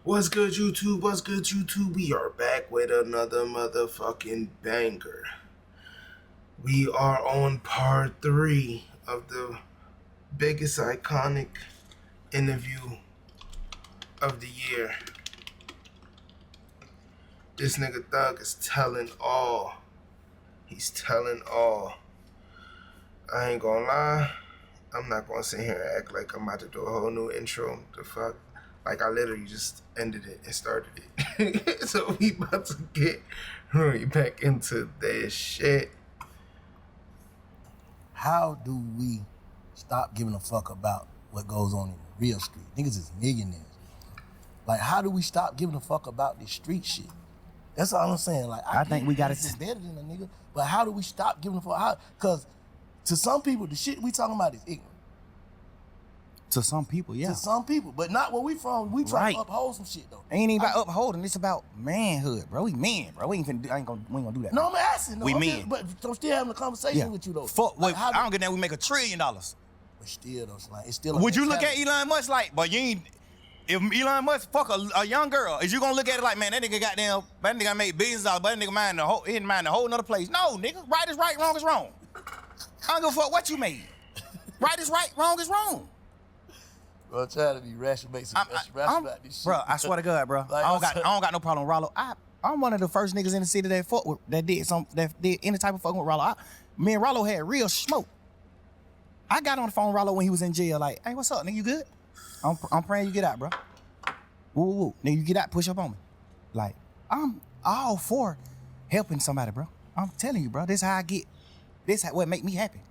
What's good, YouTube? What's good, YouTube? We are back with another motherfucking banger. We are on part 3 of the biggest iconic interview of the year. This nigga Thug is telling all. He's telling all. I ain't gonna lie. I'm not gonna sit here and act like I'm about to do a whole new intro. The fuck? Like, I literally just ended it and started it. So we about to get right back into this shit. How do we stop giving a fuck about what goes on in the real street? Niggas is millionaires. Like, how do we stop giving a fuck about this street shit? That's all I'm saying. Like, I think we got it better than a nigga, but how do we stop giving a fuck? Because to some people, the shit we talking about is ignorant. To some people, yeah. To some people, but not where we from. We try to uphold some shit though. Ain't even about upholding. It's about manhood, bro. We men, bro. We ain't gonna do that. No, I'm asking. No, we men. But I'm still having a conversation with you though. Fuck. Like, I don't get that. We make $1 trillion. But still though, like, it's still. Would you look at Elon Musk like? But you ain't. If Elon Musk fuck a young girl, is you gonna look at it like, man, that nigga goddamn, that nigga made billions of dollars, but that nigga mind a whole nother place? No, nigga. Right is right, wrong is wrong. I don't give a fuck what you made. Right is right, wrong is wrong. Bro, I'm trying to be rational, make some rational about this shit. Bro, I swear to God, bro. Like, I don't got no problem with Rollo. I'm one of the first niggas in the city that did any type of fucking with Rollo. Me and Rollo had real smoke. I got on the phone with Rollo when he was in jail, like, hey, what's up, nigga? You good? I'm praying you get out, bro. Woo, woo, woo. Nigga, you get out, push up on me. Like, I'm all for helping somebody, bro. I'm telling you, bro. This how I get. This what make me happy.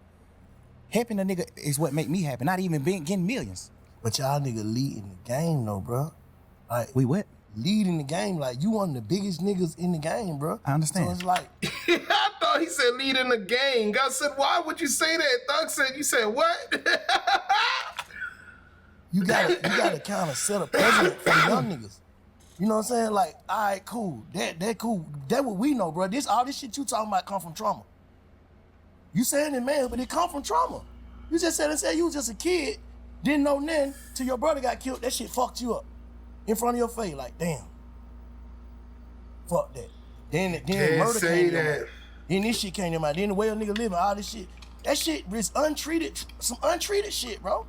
Helping a nigga is what make me happy. Not even getting millions. But y'all nigga leading the game though, bro. Like, we what? Leading the game. Like, you one of the biggest niggas in the game, bro. I understand. So it's like, I thought he said leading the game. God said, why would you say that? Thug said, you said what? you gotta kind of set a precedent for the young niggas. You know what I'm saying? Like, all right, cool. That cool. That what we know, bro. All this shit you talking about come from trauma. You saying it, man, but it come from trauma. You just said you was just a kid, didn't know nothing till your brother got killed. That shit fucked you up in front of your face. Like, damn. Fuck that. Then murder came to mind. Then this shit came to mind. Then the way a nigga living, all this shit. That shit is untreated, some untreated shit, bro.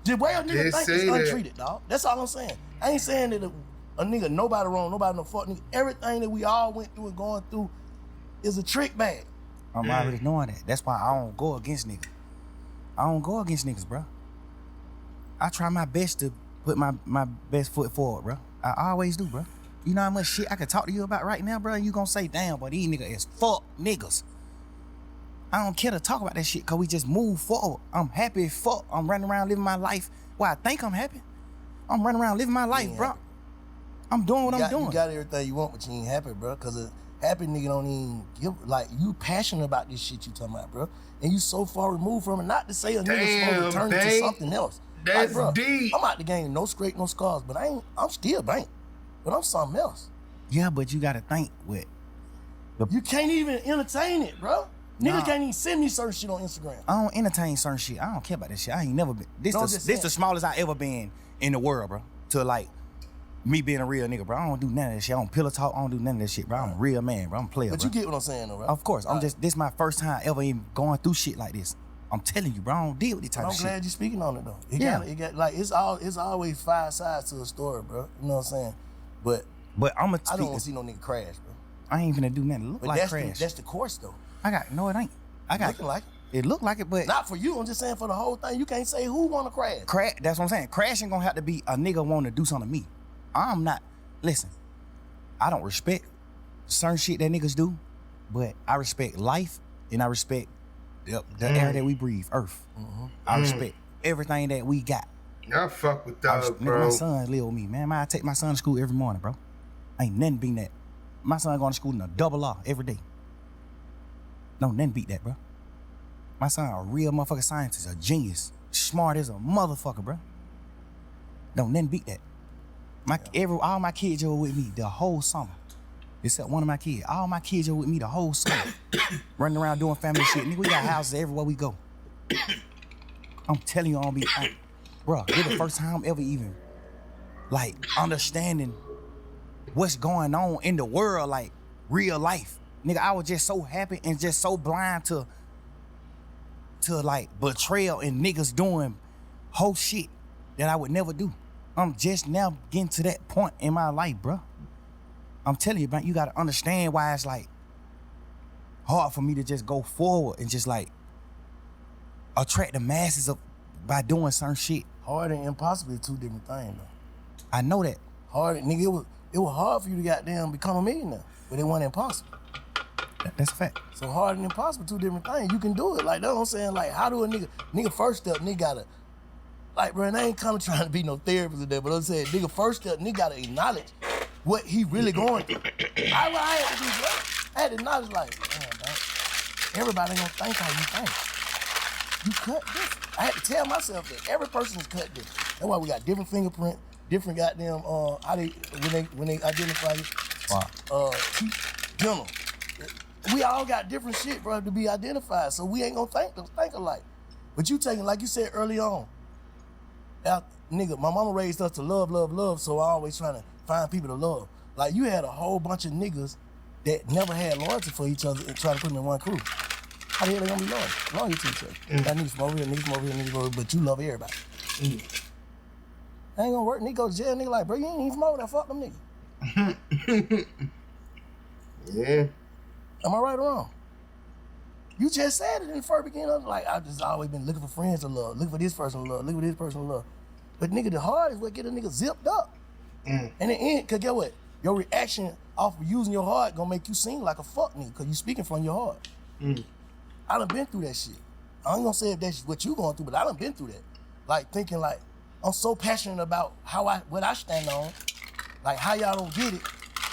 The way a nigga think is untreated, dog. That's all I'm saying. I ain't saying that a nigga, nobody wrong, nobody no fuck nigga. Everything that we all went through and going through is a trick bag. I'm already knowing that. That's why I don't go against niggas. I don't go against niggas, bro. I try my best to put my best foot forward, bro. I always do, bro. You know how much shit I can talk to you about right now, bro? You gonna say, damn, but these niggas is fuck niggas. I don't care to talk about that shit because we just move forward. I'm happy as fuck. I'm running around living my life. Well, I think I'm happy. I'm running around living my life, bro. I'm doing what I'm doing. You got everything you want, but you ain't happy, bro. Because a happy nigga don't even give, like, you passionate about this shit you talking about, bro. And you so far removed from it. Not to say a nigga's supposed to turn into something else. That's like, bro, deep. I'm out the game, no scrape, no scars, but I'm still bank. But I'm something else. Yeah, but you got to think with. You can't even entertain it, bro. Niggas can't even send me certain shit on Instagram. I don't entertain certain shit. I don't care about that shit. I ain't never been. This the smallest I ever been in the world, bro. To like me being a real nigga, bro. I don't do none of that shit. I don't pillow talk. I don't do none of that shit, bro. I'm a real man, bro. I'm a player, but bro. You get what I'm saying, though, right? Of course. This is my first time ever even going through shit like this. I'm telling you, bro. I don't deal with this type of shit. I'm glad you're speaking on it, though. It got like, it's always 5 sides to a story, bro. You know what I'm saying? But I'm I don't want to see no nigga crash, bro. I ain't finna do nothing. Look like crash. That's the course, though. No, it ain't. Looking like it. It look like it, but not for you. I'm just saying for the whole thing. You can't say who want to crash. That's what I'm saying. Crashing gonna have to be a nigga want to do something to me. I'm not. Listen, I don't respect certain shit that niggas do, but I respect life and I respect the air that we breathe, Earth. I respect everything that we got. I fuck with Thug, bro. My sons live with me, man. I take my son to school every morning, bro. Ain't nothing beating that. My son going to school in a double R every day. No, nothing beat that, bro. My son a real motherfucking scientist, a genius, smart as a motherfucker, bro. No, nothing beat that. All my kids are with me the whole summer, except one of my kids. All my kids are with me the whole summer, running around doing family shit. Nigga, we got houses everywhere we go. I'm telling you, bro. This the first time ever even like understanding what's going on in the world, like real life. Nigga, I was just so happy and just so blind to like betrayal and niggas doing whole shit that I would never do. I'm just now getting to that point in my life, bro. I'm telling you, man, you gotta understand why it's like hard for me to just go forward and just like attract the masses up by doing certain shit. Hard and impossible is two different things, though. I know that. Hard, nigga, it was hard for you to goddamn become a millionaire, but it wasn't impossible. That's a fact. So hard and impossible, two different things. You can do it. Like, that's what I'm saying. Like, how do a nigga first step, nigga gotta, like, bro, and I ain't kind of trying to be no therapist or that, but I'm saying, nigga first step, nigga gotta acknowledge what he really going through. I had to do, bro. I had to acknowledge, like, damn, bro, everybody ain't gonna think how you think. You cut different. I had to tell myself that every person's cut different. That's why we got different fingerprint, different goddamn, how they, when they identify you, teeth, dental. We all got different shit, bro, to be identified, so we ain't gonna think alike. But you taking, like you said early on, nigga, my mama raised us to love, love, love, so I always trying to find people to love. Like, you had a whole bunch of niggas that never had loyalty for each other and try to put them in one crew. How the hell they gonna be loyal to each other? That niggas from over here, niggas from over here, niggas from over here, but you love everybody. That ain't gonna work. Nigga go to jail, nigga like, bro, you ain't even from over there, fuck them niggas. Yeah. Am I right or wrong? You just said it in the first beginning. Like, I've just always been looking for friends to love, looking for this person to love, looking for this person to love. But nigga, the heart is what get a nigga zipped up. And in the end, cause get what? Your reaction off of using your heart gonna make you seem like a fuck nigga, cause you speaking from your heart. I done been through that shit. I ain't gonna say if that's what you going through, but I done been through that. Like, thinking like, I'm so passionate about what I stand on, like how y'all don't get it,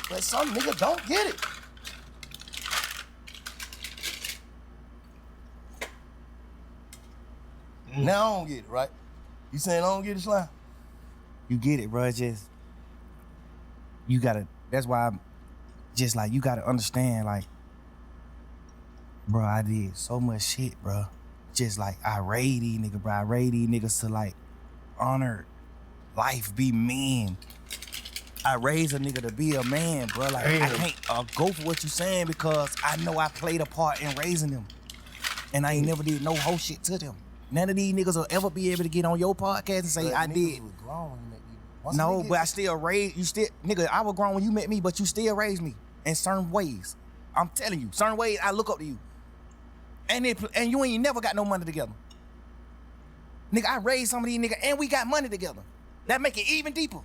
but some nigga don't get it. Now I don't get it, right? You saying I don't get it, Slime? You get it, bro. Just, you gotta, that's why I'm just like, you gotta understand, like, bro, I did so much shit, bro. Just like, I raised these niggas, bro. I raised these niggas to like, honor life, be men. I raised a nigga to be a man, bro. Like, I can't go for what you saying because I know I played a part in raising them. And I ain't never did no whole shit to them. None of these niggas will ever be able to get on your podcast and say, but I did. Was grown when you met me. No, but I still raised, you still, nigga, I was grown when you met me, but you still raised me in certain ways. I'm telling you, certain ways I look up to you. And you ain't never got no money together. Nigga, I raised some of these niggas and we got money together. That make it even deeper.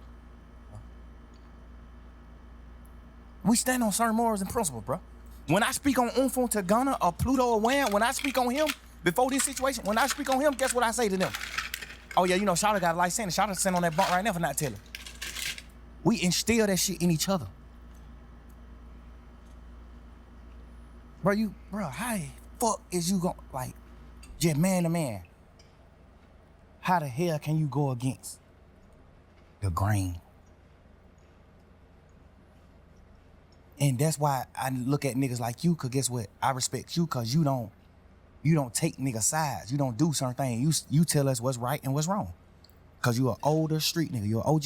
We stand on certain morals and principles, bro. When I speak on Umfo Tagana or Pluto or Wham, when I speak on him, before this situation, when I speak on him, guess what I say to them? Oh yeah, you know, Shawty got a life sentence. Shawty sitting on that bunk right now for not telling. We instill that shit in each other. Bro, how the fuck is you gonna, like, just man to man? How the hell can you go against the grain? And that's why I look at niggas like you, cause guess what? I respect you cause you don't take nigga sides. You don't do certain things. You tell us what's right and what's wrong. Cause you an older street nigga, you're an OG.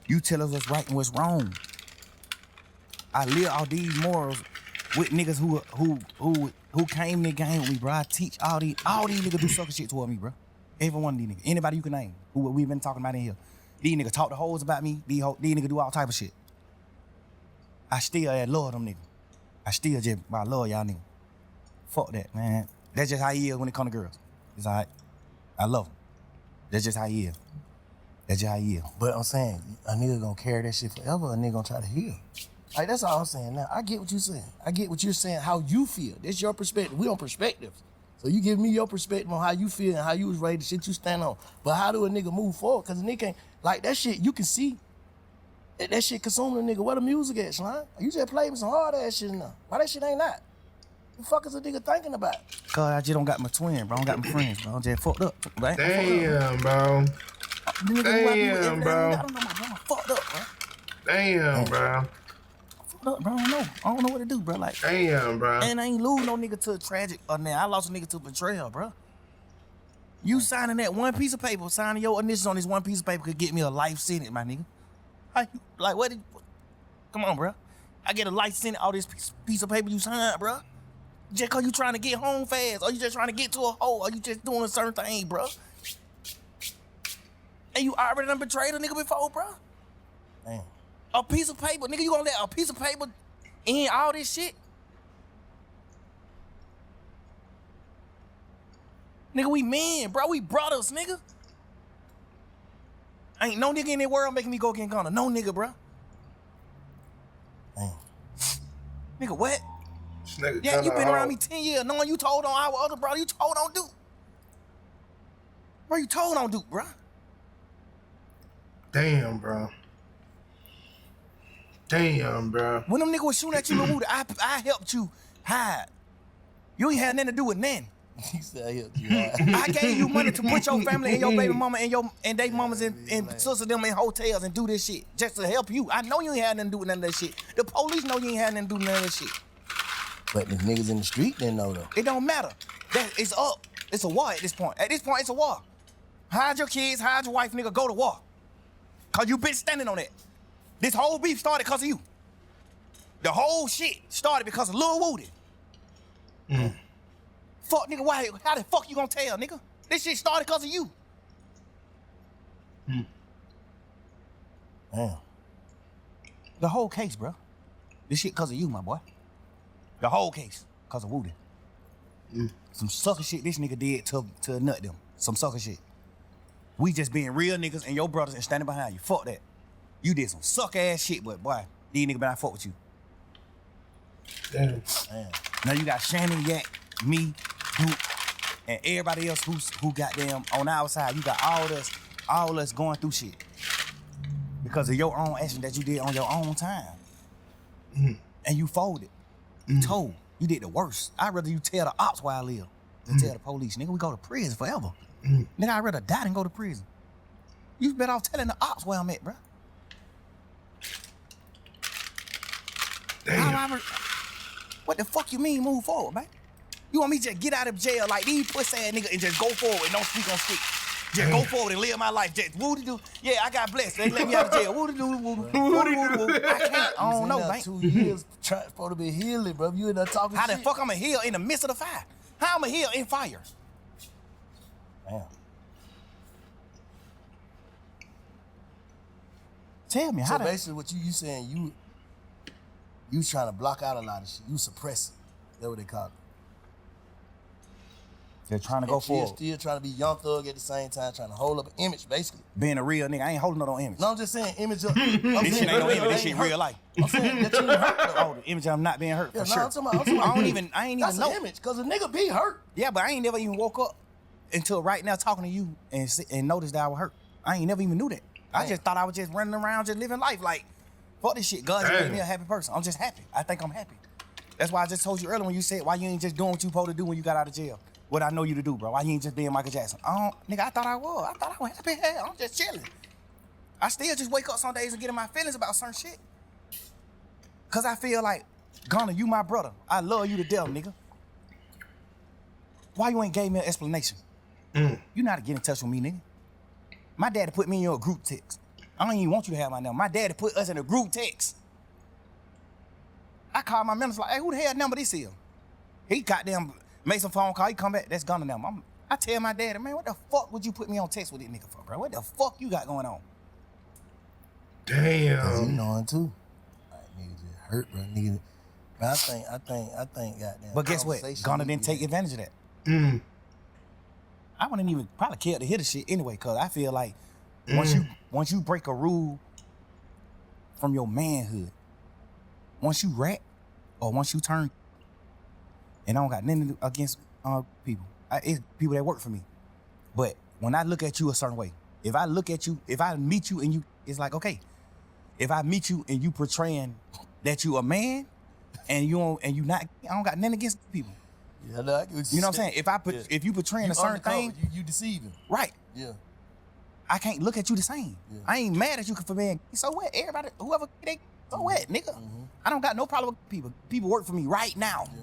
You tell us what's right and what's wrong. I live all these morals with niggas who came in the game with me, bro. I teach all these niggas do sucker shit toward me, bro. Every one of these niggas. Anybody you can name who we've been talking about in here. These niggas talk the hoes about me. These niggas do all type of shit. I still love them niggas. I love y'all niggas. Fuck that, man. That's just how he is when it come to girls. It's all right. I love him. That's just how he is. That's just how he is. But I'm saying, a nigga gonna carry that shit forever, a nigga gonna try to heal. Like, that's all I'm saying now. I get what you're saying. I get what you're saying, how you feel. That's your perspective. We on perspectives. So you give me your perspective on how you feel and how you was raised, the shit you stand on. But how do a nigga move forward? Cause a nigga can't, like, that shit, you can see that shit consuming a nigga. Where the music at, Slime? You just play me some hard ass shit now. Why that shit ain't that? The fuck is a nigga thinking about? Cause I just don't got my twin, bro. I don't got my friends, bro. I'm just fucked up. Right? Damn, bro. Damn, bro. I don't know, my brother fucked up, bro. Damn, bro. Fucked up, bro. I don't know what to do, bro. Like, damn, bro. And I ain't lose no nigga to a tragic, or now I lost a nigga to betrayal, bro. You signing that one piece of paper, signing your initials on this one piece of paper could get me a life sentence, my nigga. Like, what? Come on, bro. I get a life sentence all this piece of paper you signed, bro. Just cause you trying to get home fast, or you just trying to get to a hole, or you just doing a certain thing, bro. And you already done betrayed a nigga before, bro. Damn. A piece of paper, nigga, you gonna let a piece of paper in all this shit? Nigga, we men, bro. We brothers, nigga. Ain't no nigga in the world making me go get Gunna. No nigga, bro. Damn. Nigga, what? Nigga Yeah, you been kinda around me 10 years, knowing you told on our other brother, you told on Duke. Bro, you told on Duke, bro. Damn, bro. Damn, bro. When them niggas was shooting at you, Lil Woody, I helped you hide. You ain't had nothing to do with nothing. He said I helped you. I gave you money to put your family and your baby mama and they mamas and sisters them in hotels and do this shit just to help you. I know you ain't had nothing to do with none of that shit. The police know you ain't had nothing to do with none of that shit. But the niggas in the street didn't know though. It don't matter. It's up. It's a war at this point. At this point, it's a war. Hide your kids, hide your wife, nigga, go to war. Cause you been standing on that. This whole beef started because of you. The whole shit started because of Lil Woody. Fuck, nigga, why? How the fuck you gonna tell, nigga? This shit started because of you. Damn. The whole case, bro. This shit because of you, my boy. The whole case because of Woody. Some sucker shit this nigga did to nut them. Some sucker shit. We just being real niggas and your brothers and standing behind you. Fuck that. You did some suck ass shit, but boy, these niggas better fuck with you. Damn. Damn. Now you got Shannon, Yak, me, Duke, and everybody else who got them on our side. You got all us going through shit. Because of your own action that you did on your own time. And you folded. You told. You did the worst. I'd rather you tell the ops where I live than tell the police. Nigga, we go to prison forever. Nigga, I'd rather die than go to prison. You better off telling the ops where I'm at, bro. Damn. What the fuck you mean move forward, man? You want me to just get out of jail like these pussy ass niggas and just go forward and don't speak on stick? Just go forward and live my life. Just woody do. Yeah, I got blessed. They let me out of jail. Woody do. I can't. I don't know, man. 2 years trying to be healing, bro. You in there talking How shit. the fuck I'm a heal in the midst of the fire? How I'm a heal in fire? Damn. Tell me, So how the... basically what you saying, you trying to block out a lot of shit. You suppressing. That's what they call it. They're trying to go forward. Still trying to be Young Thug at the same time, trying to hold up an image, basically. Being a real nigga, I ain't holding no image. No, I'm just saying image of... This shit ain't no image, this shit real life. I'm saying that you ain't hurt, though. Oh, the image of I'm not being hurt, Yeah, for no, sure. I'm talking about I ain't even that's know. an image, because a nigga be hurt. Yeah, but I ain't never even woke up until right now talking to you and noticed that I was hurt. I ain't never even knew that. I just thought I was just running around just living life like, fuck this shit. God just made me a happy person. I'm just happy. I think I'm happy. That's why I just told you earlier when you said, why you ain't just doing what you supposed to do when you got out of jail? What I know you to do, bro. Why you ain't just being Michael Jackson? Nigga, I thought I was. I thought I was happy. Hell, I'm just chilling. I still just wake up some days and get in my feelings about certain shit. Cause I feel like, Gunna, you my brother. I love you to death, nigga. Why you ain't gave me an explanation? You know how to get in touch with me, nigga. My daddy put me in your group text. I don't even want you to have my number. My daddy put us in a group text. I called my manager like, hey, who the hell number this is? He goddamn made some phone call. He come back, that's Gunna number. I tell my daddy, man, what the fuck would you put me on text with this nigga for, bro? What the fuck you got going on? Cause you Damn. knowing too. Like, nigga just hurt, bro. Nigga. But I think, goddamn. But guess what? Gunna didn't take advantage of that. I wouldn't even probably care to hear the shit anyway, cause I feel like once you break a rule from your manhood, once you rat or once you turn, and I don't got nothing to do against people. It's people that work for me. But when I look at you a certain way, if I look at you, if I meet you and you, it's like, okay, if I meet you and you portraying that you a man and you not, I don't got nothing against people. Yeah, no, You know what I'm saying? If you portraying a certain thing, you deceiving. right? Yeah. I can't look at you the same. Yeah. I ain't mad at you for being. So what? Everybody, whoever they, so what, nigga? I don't got no problem with people. People work for me right now. Yeah.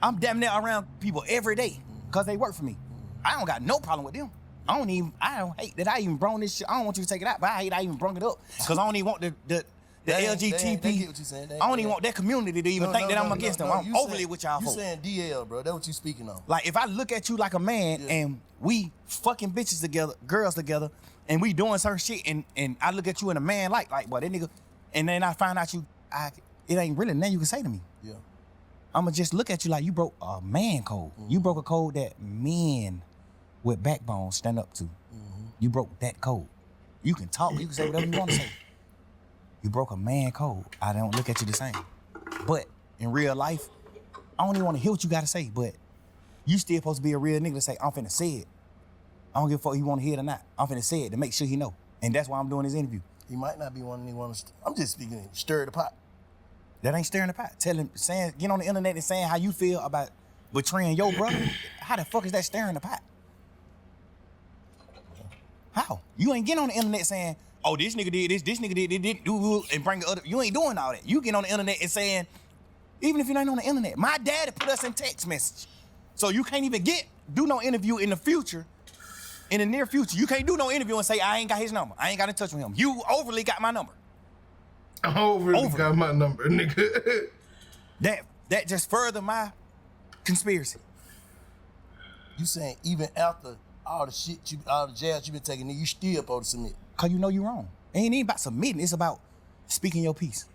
I'm damn near around people every day because they work for me. I don't got no problem with them. I don't hate that I even brung this shit. I don't want you to take it out, but I hate I even brung it up. Cause I don't even want the LGTB. They get what you saying. I don't even want that community to even think that I'm against them. I'm overly with y'all You folks. saying DL, bro. That's what you speaking on. Like, if I look at you like a man and we fucking bitches together, girls together, and we doing certain shit, and I look at you and a man like, boy, that nigga, and then I find out it ain't really nothing you can say to me. Yeah. I'ma just look at you like you broke a man code. You broke a code that men with backbone stand up to. You broke that code. You can talk, you can say whatever you want to say. You broke a man code. I don't look at you the same. But in real life, I don't even want to hear what you gotta say, but you still supposed to be a real nigga to say, I'm finna say it. I don't give a fuck if you want to hear it or not. I'm finna say it to make sure he know. And that's why I'm doing this interview. He might not be one nigga want to. I'm just speaking, stir the pot. That ain't stirring the pot. Get on the internet and saying how you feel about betraying your brother. How the fuck is that stirring the pot? How? You ain't getting on the internet saying, oh, this nigga did this nigga did this, and bring the other. You ain't doing all that. You get on the internet and saying, even if you ain't on the internet, my daddy put us in text message. So you can't even do no interview in the future, in the near future. You can't do no interview and say, I ain't got his number. I ain't got in touch with him. You overly got my number. I overly got my number, nigga. That just further my conspiracy. You saying even after all the shit, all the jabs you been taking, you still supposed to submit? Cause you know you wrong. It ain't even about submitting. It's about speaking your piece.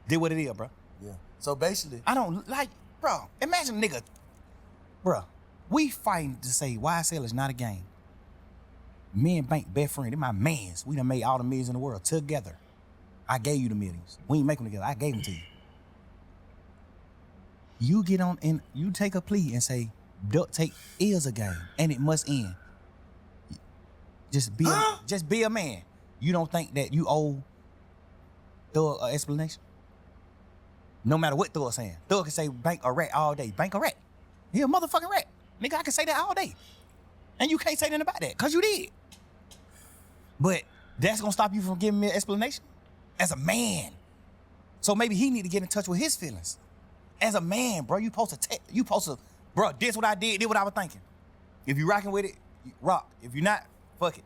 Did what it is, bro. Yeah. So basically, I don't like, bro. Imagine a nigga, bro. We fighting to say YSL is not a game. Me and Bank best friend. They're my mans. We done made all the millions in the world together. I gave you the millions. We ain't make them together. I gave them to you. You get on and you take a plea and say, duct tape is a game and it must end. Just be a man. You don't think that you owe Thug an explanation? No matter what Thug saying. Thug can say Bank a rat all day. Bank a rat. He a motherfucking rat. Nigga, I can say that all day. And you can't say nothing about that, cause you did. But that's gonna stop you from giving me an explanation? As a man. So maybe he need to get in touch with his feelings. As a man, bro, you supposed to, bro, this what I did what I was thinking. If you rocking with it, you rock. If you're not, fuck it.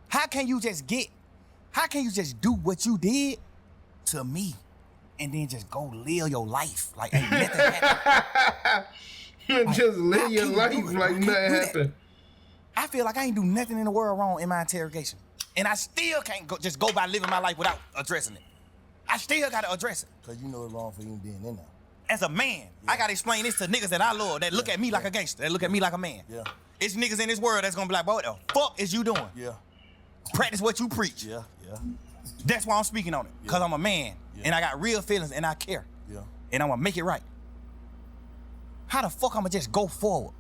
How can you just do what you did to me and then just go live your life like ain't nothing happened? Like, just live your life like nothing happened. I feel like I ain't do nothing in the world wrong in my interrogation. And I still can't just go by living my life without addressing it. I still gotta address it. Cause you know it's wrong for you being in there. As a man, I gotta explain this to niggas that I love, that look at me like a gangster, that look at me like a man. Yeah. It's niggas in this world that's gonna be like, boy, what the fuck is you doing? Yeah. Practice what you preach. Yeah. That's why I'm speaking on it. Cause I'm a man and I got real feelings and I care. Yeah. And I'm gonna make it right. How the fuck I'ma just go forward?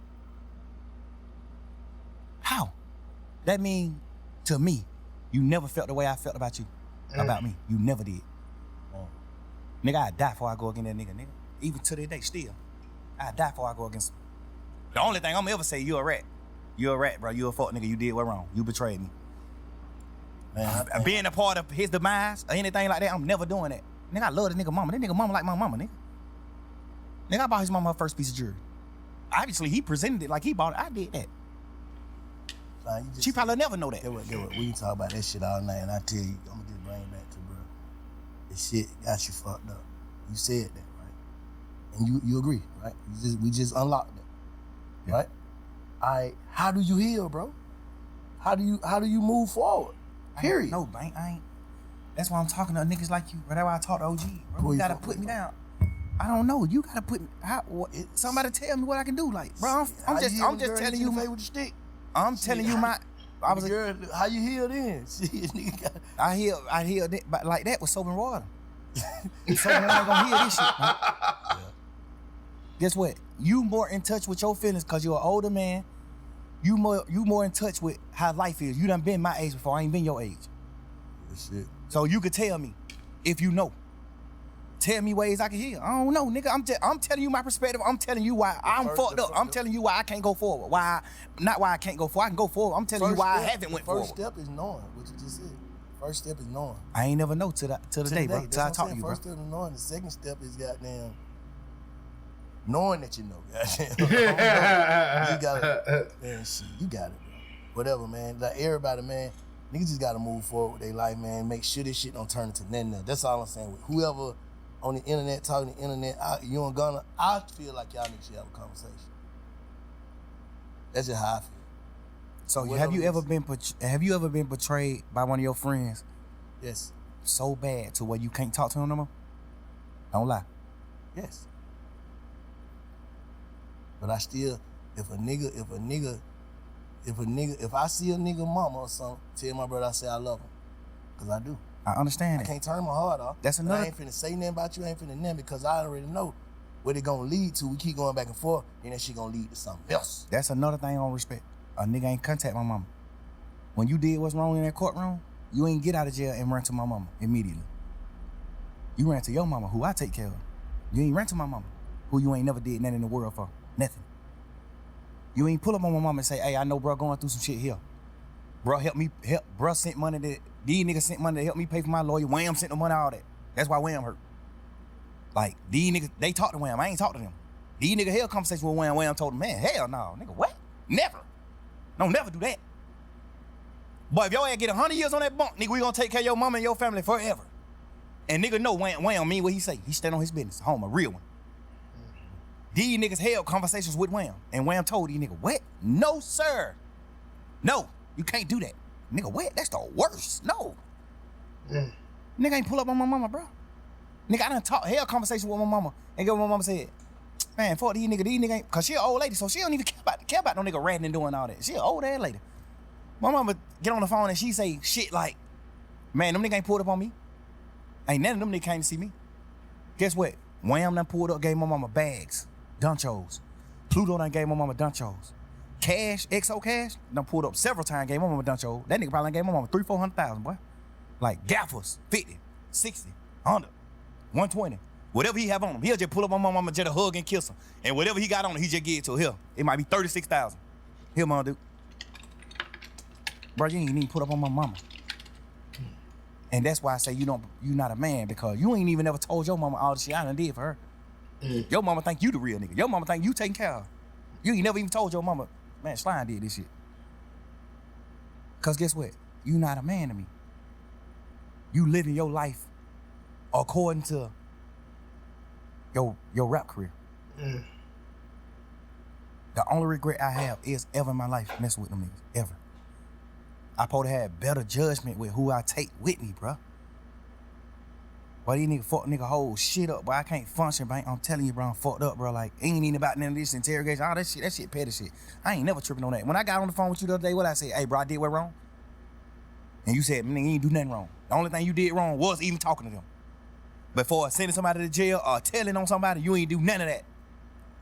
How? That mean to me, you never felt the way I felt about you, about me. You never did. Nigga, I'd die before I go against that nigga. Even to this day, still. I'd die before I go against him. The only thing I'm gonna ever say, you a rat. You a rat, bro. You a fuck nigga. You did what wrong. You betrayed me. Man, Being a part of his demise or anything like that, I'm never doing that. Nigga, I love this nigga mama. That nigga mama like my mama, nigga. Nigga, I bought his mama her first piece of jewelry. Obviously, he presented it like he bought it. I did that. She probably never know that. Get what, we can talk about that shit all night, and I tell you, I'm gonna just bring it back to, bro. This shit got you fucked up. You said that, right? And you agree, right? We just unlocked that, right? All right, how do you heal, bro? How do you move forward? Period. No, Bank, I ain't. That's why I'm talking to niggas like you. That's why I talk to OG, bro. You gotta put me down. I don't know. You gotta put me. Somebody tell me what I can do. Like, bro, I'm just telling you. With the stick. I'm telling you my. I was girl, how you heal then? Shit, nigga. I healed it, but like that with soap and water. Soap and water gonna heal this shit, man. Yeah. Guess what? You more in touch with your feelings because you're an older man. You more in touch with how life is. You done been my age before. I ain't been your age. This shit. So you could tell me if you know. Tell me ways I can heal. I don't know, nigga. I'm telling you my perspective. I'm telling you why I'm fucked up. I'm telling you why I can't go forward. Not why I can't go forward. I can go forward. I'm telling you why I haven't went forward. First step is knowing what you just said. First step is knowing. I ain't never know till the day, bro. Till I talk to you, bro. First step is knowing. The second step is goddamn knowing that you know, goddamn. You gotta, man, shit, you got it, bro. Whatever, man. Like everybody, man, niggas just gotta move forward with their life, man. Make sure this shit don't turn into nothing else. That's all I'm saying. With whoever on the internet talking the internet, you and Gunna, I feel like y'all niggas should have a conversation. That's just how I feel. So have you ever been betrayed by one of your friends? Yes. So bad to where you can't talk to him no more? Don't lie. Yes. But I still, if I see a nigga mama or something, tell my brother I say I love him. Cause I do. I understand I it. can't turn my heart off. That's another. I ain't finna say nothing about you, I ain't finna nothing because I already know what it gonna lead to. We keep going back and forth, and that shit gonna lead to something else. That's another thing on respect. A nigga ain't contact my mama. When you did what's wrong in that courtroom, you ain't get out of jail and run to my mama immediately. You ran to your mama, who I take care of. You ain't ran to my mama, who you ain't never did nothing in the world for. Nothing. You ain't pull up on my mama and say, hey, I know bro going through some shit here. Bro, bro sent money that, these niggas sent money to help me pay for my lawyer. Wham sent the money, all that. That's why Wham hurt. Like, these niggas, they talked to Wham, I ain't talked to them. These niggas held conversation with Wham told them, man, hell no, nigga, what? Never. Don't never do that. But if your ass get 100 years on that bunk, nigga, we gonna take care of your mama and your family forever. And nigga know Wham mean what he say. He stand on his business. Home, a real one. These niggas held conversations with Wham. And Wham told these niggas, what? No, sir. No, you can't do that. Nigga, what? That's the worst. No. Nigga ain't pull up on my mama, bro. Nigga, I done held conversation with my mama. And get what my mama said. Man, fuck these niggas ain't, cause she an old lady, so she don't even care about no nigga ratting and doing all that. She an old ass lady. My mama get on the phone and she say shit like, man, them niggas ain't pulled up on me. Ain't none of them niggas came to see me. Guess what? Wham done pulled up, gave my mama bags, dunchos. Pluto done gave my mama dunchos. Cash, XO Cash, done pulled up several times, gave my mama dunchos. That nigga probably gave my mama 300,000-400,000, boy. Like gaffers, 50, 60, 100, 120. Whatever he have on him, he'll just pull up on my mama, just a hug and kiss her. And whatever he got on him, he just give it to her. Here, it might be 36,000. Here, mama, dude. Bro, you ain't even put up on my mama. And that's why I say you not a man, because you ain't even ever told your mama all the shit I done did for her. Your mama think you the real nigga. Your mama think you taking care of her. You ain't never even told your mama, man, Slime did this shit. Cause guess what? You not a man to me. You living your life according to your rap career. The only regret I have is ever in my life messing with them niggas, ever. I supposed to have better judgment with who I take with me, bro. Boy, these niggas fuck nigga whole shit up, but I can't function, bro. I'm telling you, bro, I'm fucked up, bro. Like, ain't even about none of this interrogation, all that shit petty shit. I ain't never tripping on that. When I got on the phone with you the other day, what I said? Hey, bro, I did what wrong? And you said, man, you ain't do nothing wrong. The only thing you did wrong was even talking to them. Before sending somebody to jail or telling on somebody, you ain't do none of that.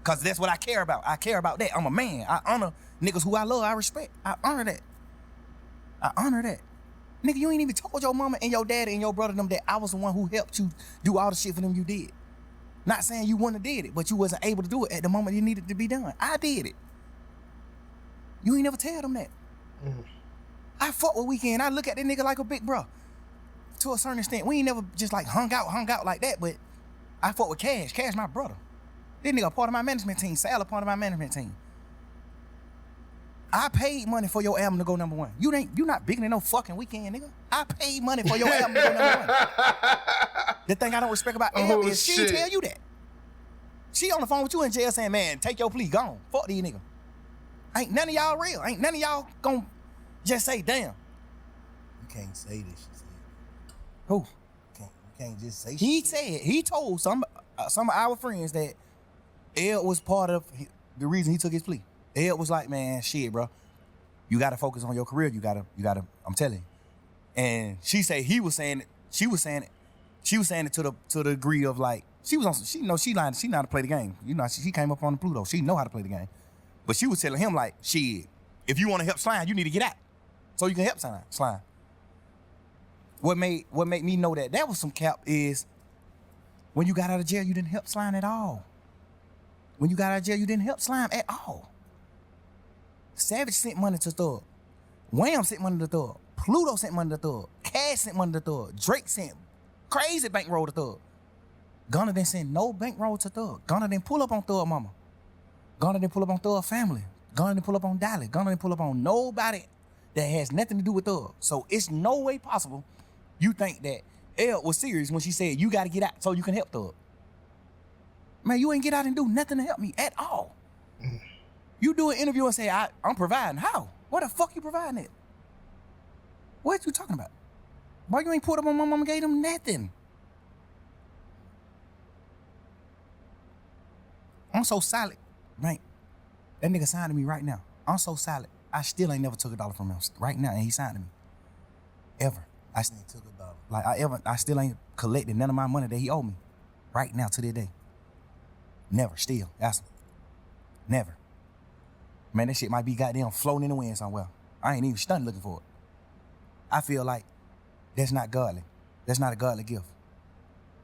Cause that's what I care about. I care about that. I'm a man. I honor niggas who I love, I respect. I honor that. I honor that. Nigga, you ain't even told your mama and your daddy and your brother them that I was the one who helped you do all the shit for them you did. Not saying you wouldn't have did it, but you wasn't able to do it at the moment it needed to be done. I did it. You ain't never tell them that. I fuck with Weekend. I look at that nigga like a big bro. To a certain extent. We ain't never just like hung out like that, but I fuck with Cash. Cash my brother. This nigga a part of my management team. Sal a part of my management team. I paid money for your album to go #1. You not bigger than no fucking Weekend, nigga. I paid money for your album to go #1. The thing I don't respect about Elle is she didn't tell you that. She on the phone with you in jail saying, man, take your plea, gone. Fuck these niggas. Ain't none of y'all real. Ain't none of y'all gonna just say, damn. You can't say this shit. Who? You can't just say shit. He told some of our friends that Elle was part of the reason he took his plea. Elle was like, man, shit, bro. You gotta focus on your career. You gotta, I'm telling you. And she was saying it to the degree of like, she know how to play the game. You know, she came up on the Pluto. She know how to play the game. But she was telling him like, shit, if you wanna help Slime, you need to get out. So you can help Slime. What made me know that was some cap is when you got out of jail, you didn't help Slime at all. When you got out of jail, you didn't help Slime at all. Savage sent money to Thug. Wham sent money to Thug. Pluto sent money to Thug. Cash sent money to Thug. Drake sent crazy bankroll to Thug. Gunna didn't send no bankroll to Thug. Gunna didn't pull up on Thug mama. Gunna didn't pull up on Thug family. Gunna didn't pull up on Dolly. Gunna didn't pull up on nobody that has nothing to do with Thug. So it's no way possible you think that Elle was serious when she said you gotta get out so you can help Thug. Man, you ain't get out and do nothing to help me at all. You do an interview and say, I'm providing. How? What the fuck you providing it? What you talking about? Boy, you ain't put up on my mama, gave them nothing. I'm so solid, right? That nigga signed to me right now. I'm so solid. I still ain't never took $1 from him right now, and he signed to me. Ever. I still took $1. Like I still ain't collected none of my money that he owed me. Right now to this day. Never, still. Ask him. Never. Man, that shit might be goddamn floating in the wind somewhere. I ain't even stunned looking for it. I feel like that's not godly. That's not a godly gift.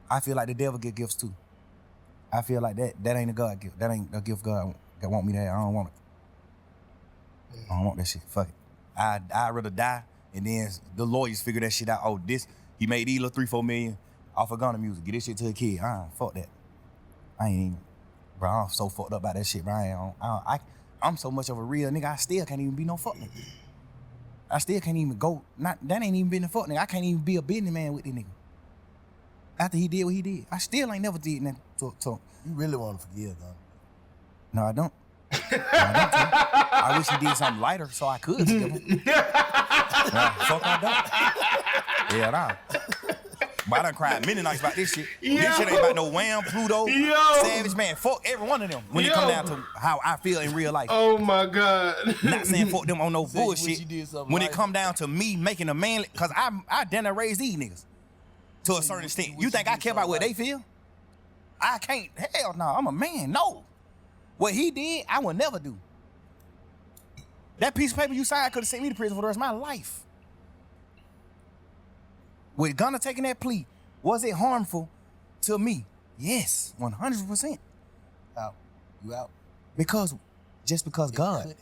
I feel like the devil get gifts too. I feel like that ain't a God gift. That ain't a gift God want me to have. I don't want it. I don't want that shit. Fuck it. I'd rather die and then the lawyers figure that shit out. Oh, he made these little $3-4 million off of Gunna music. Get this shit to a kid. Fuck that. I ain't even, bro, I'm so fucked up about that shit, bro. I'm so much of a real nigga, I still can't even be no fuck nigga. I still can't even go, that ain't even been a fuck nigga. I can't even be a businessman with this nigga. After he did what he did. I still ain't never did nothing to You really want to forgive, though? No, I don't. No, I don't. I wish he did something lighter so I could forgive him. Fuck I don't. Yeah, nah. But I done cried many nights about this shit. This shit ain't about no Wham, Pluto, Savage, man. Fuck every one of them when it come down to how I feel in real life. Oh my God. Not saying fuck them on no bullshit. When it come down to me making a man, cause I done raised these niggas to a certain extent. You think I care about what they feel? I can't. Hell no, I'm a man. No. What he did, I would never do. That piece of paper you signed could have sent me to prison for the rest of my life. With Gunna taking that plea, was it harmful to me? Yes, 100%. Out. You out. Because God.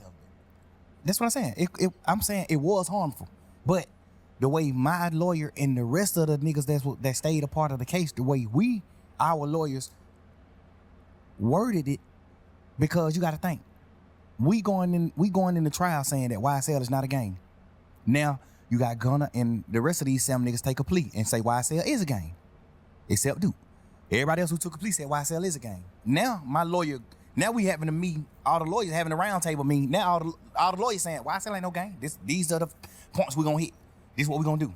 That's what I'm saying. I'm saying it was harmful. But the way my lawyer and the rest of the niggas that stayed a part of the case, the way our lawyers worded it, because you got to think, we going in the trial saying that YSL is not a game. Now you got Gunna and the rest of these 7 niggas take a plea and say YSL is a game, except Duke. Everybody else who took a plea said YSL is a game. Now my lawyer, now we having a meeting, all the lawyers having a round table meeting. Now all the lawyers saying YSL ain't no game. These are the points we gonna hit. This is what we gonna do.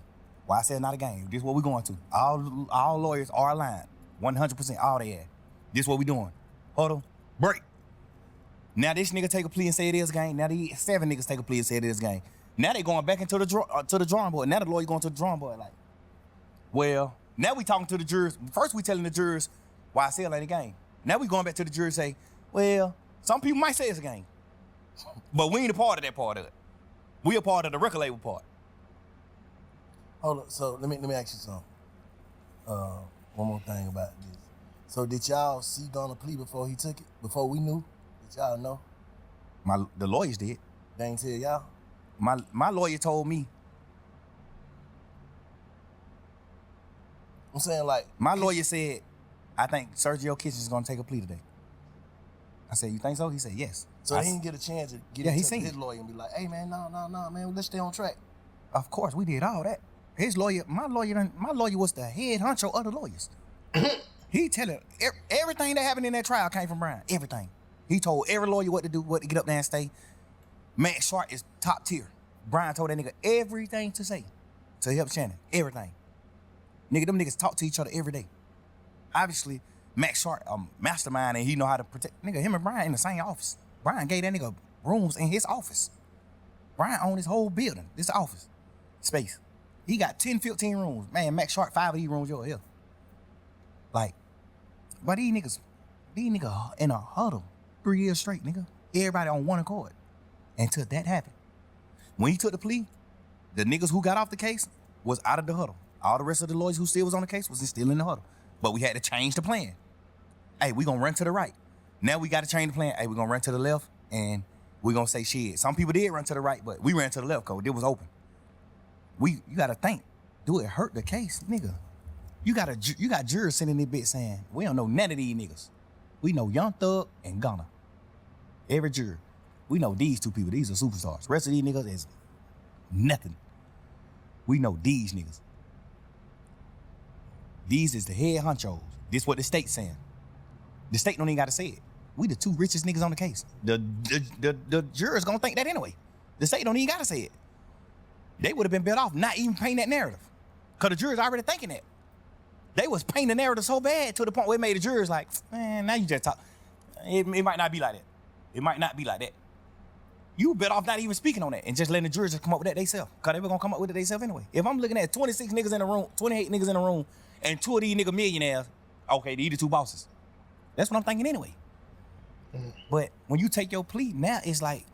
YSL not a game. This is what we going to. All lawyers are aligned, 100%. All they add. This is what we doing. Huddle, break. Now this nigga take a plea and say it is a game. Now these 7 niggas take a plea and say it is a game. Now they going back into the drawing board. Now the lawyer going to the drawing board like, well, now we talking to the jurors. First we telling the jurors YSL ain't a game. Now we going back to the jurors and say, well, some people might say it's a game, but we ain't a part of that part of it. We a part of the record label part. Hold on. So let me ask you something. One more thing about this. So did y'all see Gunna plea before he took it? Before we knew? Did y'all know? The lawyers did. They ain't tell y'all? My lawyer told me. I'm saying like. My lawyer said, I think Sergio Kitchen is gonna take a plea today. I said, you think so? He said, yes. So he didn't get a chance to get in touch with his lawyer and be like, hey man, no, man, let's stay on track. Of course, we did all that. My lawyer was the head honcho of the lawyers. He telling everything that happened in that trial came from Brian. Everything. He told every lawyer what to do, what to get up there and stay. Max Sharp is top tier. Brian told that nigga everything to say to help Shannon. Everything. Nigga, them niggas talk to each other every day. Obviously, Max Sharp, a mastermind, and he know how to protect. Nigga, him and Brian in the same office. Brian gave that nigga rooms in his office. Brian owned his whole building, this office space. He got 10, 15 rooms. Man, Max Sharp, 5 of these rooms yours here. Like, but these niggas in a huddle 3 years straight, nigga. Everybody on one accord. Until that happened. When he took the plea, the niggas who got off the case was out of the huddle. All the rest of the lawyers who still was on the case was still in the huddle. But we had to change the plan. Hey, we gonna run to the right. Now we gotta change the plan. Hey, we gonna run to the left and we gonna say shit. Some people did run to the right, but we ran to the left, cause it was open. You gotta think, do it hurt the case, nigga? You got jurors sitting in this bitch saying, we don't know none of these niggas. We know Young Thug and Gunna. Every juror. We know these two people. These are superstars. Rest of these niggas is nothing. We know these niggas. These is the head honchos. This what the state's saying. The state don't even got to say it. We the two richest niggas on the case. The jurors gonna think that anyway. The state don't even got to say it. They would have been better off not even painting that narrative. Because the jurors already thinking that. They was painting the narrative so bad to the point where it made the jurors like, man, now you just talk. It might not be like that. It might not be like that. You better off not even speaking on that and just letting the jurors just come up with that themselves. Because they were going to come up with it themselves anyway. If I'm looking at 26 niggas in the room, 28 niggas in the room, and 2 of these niggas millionaires, okay, these the 2 bosses. That's what I'm thinking anyway. But when you take your plea, now it's like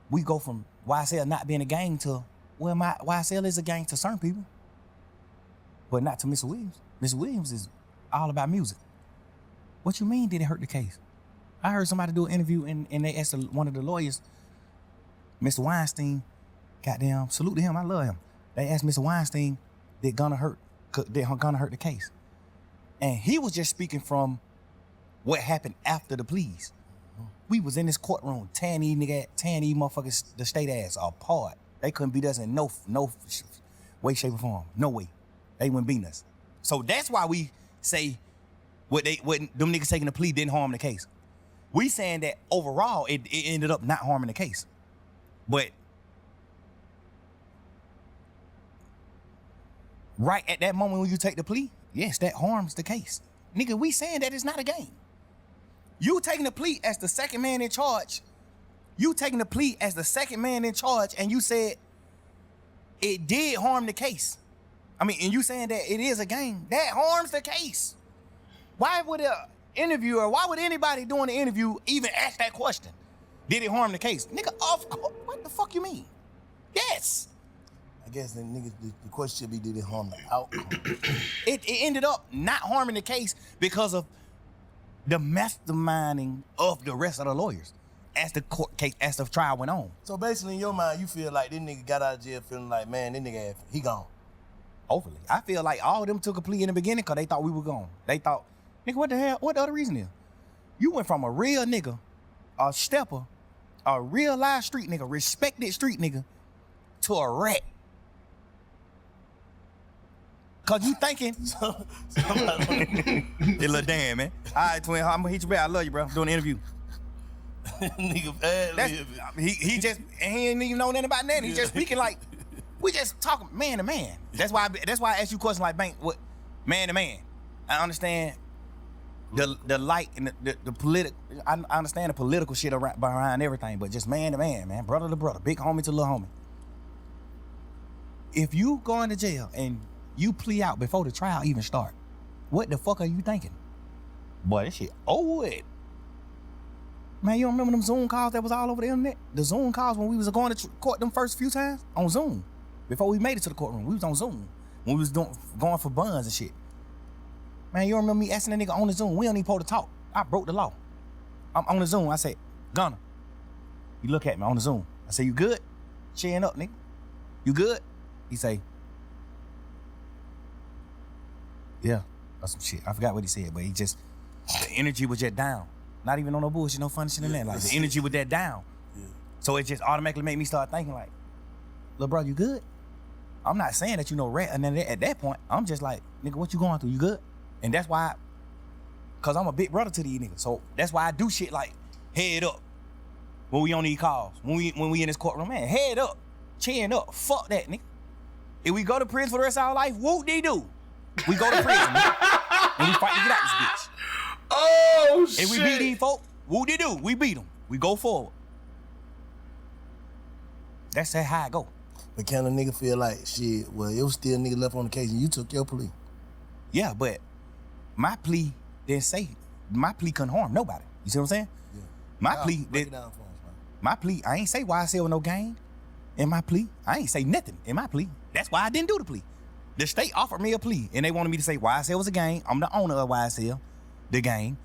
we go from YSL not being a gang to, well, my YSL is a gang to certain people, but not to Mr. Williams. Mr. Williams is all about music. What you mean did it hurt the case? I heard somebody do an interview and they asked one of the lawyers, Mr. Weinstein, goddamn, salute to him, I love him. They asked Mr. Weinstein, did Gunna hurt the case? And he was just speaking from what happened after the pleas. We was in this courtroom tearing these motherfuckers, the state ass apart. They couldn't beat us in no way, shape, or form. No way. They wouldn't beat us. So that's why we say what them niggas taking the plea didn't harm the case. We saying that overall it ended up not harming the case. But right at that moment when you take the plea, yes, that harms the case. Nigga, we saying that it's not a game. You taking the plea as the second man in charge. You taking the plea as the second man in charge and you said it did harm the case. I mean, and you saying that it is a game, that harms the case. Why would an interviewer, why would anybody doing the interview even ask that question? Did it harm the case? Nigga, of course. What the fuck you mean? Yes. I guess the niggas, the question should be, did it harm the outcome? It ended up not harming the case because of the masterminding of the rest of the lawyers as the court case, as the trial went on. So basically, in your mind, you feel like this nigga got out of jail feeling like, man, this nigga, he gone. Hopefully. I feel like all of them took a plea in the beginning because they thought we were gone. They thought, nigga, what the hell? What the other reason is? You went from a real nigga, a stepper, a real live street nigga, respected street nigga, to a rat. Cause you thinking, hey, little damn, man. All right, twin, I'm gonna hit you back. I love you, bro. I'm doing an interview. Nigga bad. He just, and he ain't even know nothing about nothing. He just speaking like, we just talking man to man. That's why I ask you questions like, Bank, what, man to man. I understand the light and the political, I understand the political shit behind everything, but just man to man, man, brother to brother, big homie to little homie. If you go into jail and you plea out before the trial even start, what the fuck are you thinking? Boy, this shit over with. Man, you don't remember them Zoom calls that was all over the internet? The Zoom calls when we was going to court them first few times on Zoom. Before we made it to the courtroom, we was on Zoom. When we was going for buns and shit. Man, you don't remember me asking that nigga on the Zoom? We don't even supposed to talk. I broke the law. I'm on the Zoom. I said, Gunna. He look at me on the Zoom. I say, you good? Cheering up, nigga. You good? He say, yeah, that's some shit. I forgot what he said, but he just, the energy was just down. Not even on no bullshit, no funny shit in that. Like, the energy was that down. Yeah. So it just automatically made me start thinking like, little bro, you good? I'm not saying that you know rat, and then at that point, I'm just like, nigga, what you going through? You good? And that's why, cause I'm a big brother to these niggas. So that's why I do shit like head up when we on these calls, when we in this courtroom, man, head up, chin up, fuck that, nigga. If we go to prison for the rest of our life, whoop-de-doo. We go to prison, nigga, and we fight to get out this bitch. Oh, shit. And we beat these folk, whoop-de-doo, we beat them. We go forward. That's how I go. But can a nigga feel like, shit, well, it was still nigga left on the case and you took your plea? Yeah, but my plea didn't say, my plea couldn't harm nobody. You see what I'm saying? Yeah. My plea, break it down for us, man. My plea, I ain't say YSL with no gang in my plea. I ain't say nothing in my plea. That's why I didn't do the plea. The state offered me a plea and they wanted me to say YSL was a gang. I'm the owner of YSL, the gang,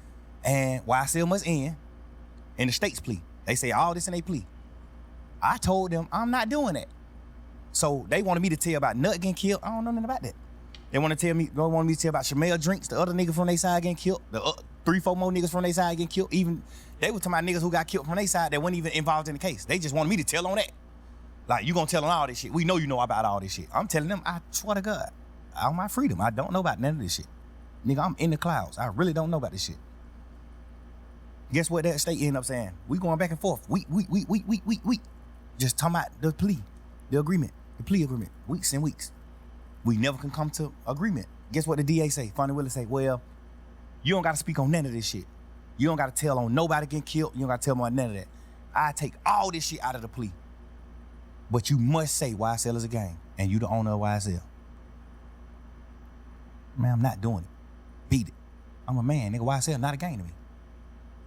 and YSL must end in the state's plea. They say all this in their plea. I told them I'm not doing that. So they wanted me to tell about Nut getting killed. I don't know nothing about that. They want me to tell about Shamel Drinks, the other nigga from their side getting killed, the 3-4 more niggas from their side getting killed. Even they were talking about niggas who got killed from their side that weren't even involved in the case. They just wanted me to tell on that. Like, you gonna tell on all this shit. We know you know about all this shit. I'm telling them, I swear to God, on my freedom, I don't know about none of this shit. Nigga, I'm in the clouds. I really don't know about this shit. Guess what that state ended up saying? We going back and forth. We. Just talking about the plea, the plea agreement, weeks and weeks. We never can come to agreement. Guess what the DA say? Fianlly Willis say, well, you don't got to speak on none of this shit. You don't got to tell on nobody getting killed. You don't got to tell on none of that. I take all this shit out of the plea. But you must say YSL is a gang and you the owner of YSL. Man, I'm not doing it. Beat it. I'm a man, nigga. YSL not a gang to me.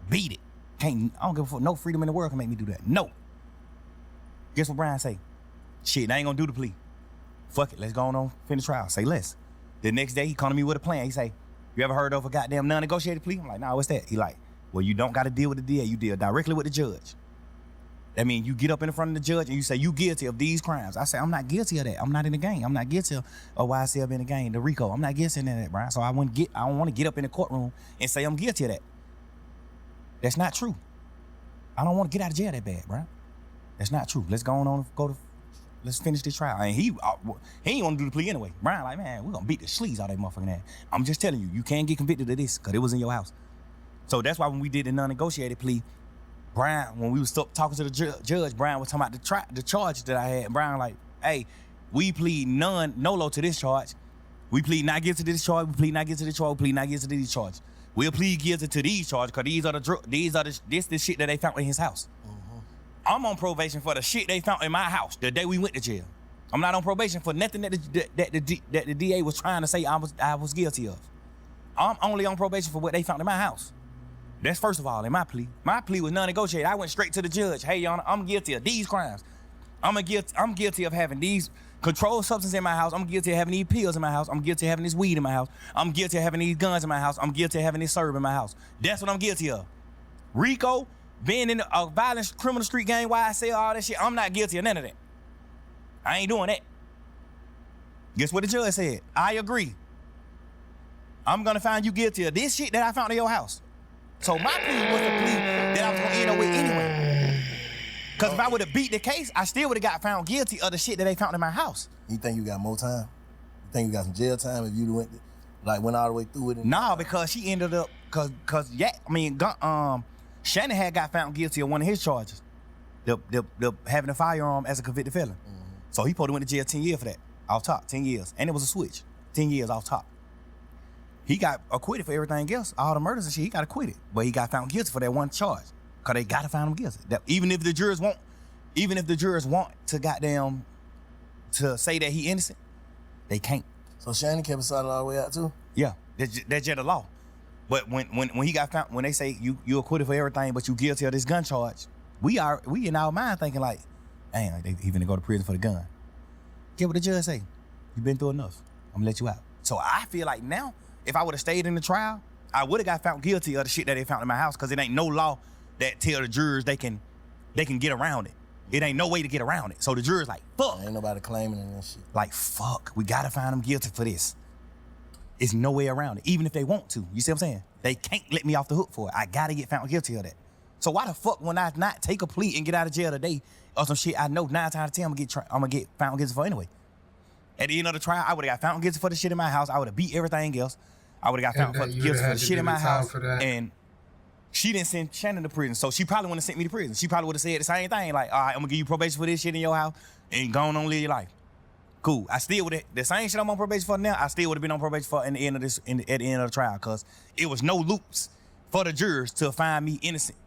Beat it. I don't give a fuck. No freedom in the world can make me do that. No. Guess what Brian say? Shit, I ain't gonna do the plea. Fuck it, let's go on finish trial. Say less. The next day, he come to me with a plan. He say, you ever heard of a goddamn non-negotiated plea? I'm like, nah, what's that? He like, well, you don't gotta deal with the DA, you deal directly with the judge. That means you get up in front of the judge and you say, you guilty of these crimes. I say, I'm not guilty of that. I'm not in the gang. I'm not guilty of YSL being in the gang, the RICO. I'm not guilty of that, Brian. So I don't wanna get up in the courtroom and say I'm guilty of that. That's not true. I don't wanna get out of jail that bad, Brian. That's not true. Let's let's finish this trial. And he ain't want to do the plea anyway. Brian like, man, we're going to beat the sleaze out of that motherfucking ass. I'm just telling you, you can't get convicted of this because it was in your house. So that's why when we did the non-negotiated plea, Brian, when we was talking to the judge, Brian was talking about the charge that I had. And Brian like, hey, we plead nolo to this charge. We plead not guilty to this charge. We plead not guilty to this charge. We plead not guilty to these charges. We'll plead guilty to these charges because this the shit that they found in his house. I'm on probation for the shit they found in my house the day we went to jail. I'm not on probation for nothing that the DA was trying to say I was guilty of. I'm only on probation for what they found in my house. That's first of all in my plea. My plea was non-negotiated. I went straight to the judge. Hey, Your Honor, I'm guilty of these crimes. I'm guilty of having these controlled substances in my house. I'm guilty of having these pills in my house. I'm guilty of having this weed in my house. I'm guilty of having these guns in my house. I'm guilty of having this serve in my house. That's what I'm guilty of. RICO, being in a violent criminal street gang, YSL, all that shit, I'm not guilty of none of that. I ain't doing that. Guess what the judge said? I agree. I'm gonna find you guilty of this shit that I found in your house. So my plea was the plea that I was gonna end up with anyway. Cause if I would've beat the case, I still would've got found guilty of the shit that they found in my house. You think you got more time? You think you got some jail time if you went all the way through it? Nah, because she ended up, Shannon had got found guilty of one of his charges, the having a firearm as a convicted felon. Mm-hmm. So he probably went to jail 10 years for that, off top, 10 years. And it was a switch, 10 years off top. He got acquitted for everything else, all the murders and shit, he got acquitted. But he got found guilty for that one charge, because they gotta find him guilty. Even if the jurors want to goddamn, to say that he innocent, they can't. So Shannon kept his side all the way out too? Yeah, that's just the law. But when he got found, when they say you acquitted for everything, but you guilty of this gun charge, we in our mind thinking like, dang, he finna go to prison for the gun. Get what the judge say. You been through enough. I'm gonna let you out. So I feel like now, if I would have stayed in the trial, I would have got found guilty of the shit that they found in my house, because it ain't no law that tell the jurors they can get around it. It ain't no way to get around it. So the jurors like, fuck. Ain't nobody claiming it and shit. Like, fuck, we gotta find him guilty for this. It's no way around it, even if they want to. You see what I'm saying? They can't let me off the hook for it. I gotta get found guilty of that. So why the fuck when I not take a plea and get out of jail today or some shit I know 9 times out of 10 I'm gonna get found guilty for anyway? At the end of the trial, I would have got found guilty for the shit in my house. I would have beat everything else. I would have got found guilty for the shit in my house. And she didn't send Shannon to prison, so she probably wouldn't have sent me to prison. She probably would have said the same thing, like, all right, I'm gonna give you probation for this shit in your house and go on live your life. Cool. I still would have, the same shit I'm on probation for now, I still would have been on probation for at the end of the trial, because it was no loops for the jurors to find me innocent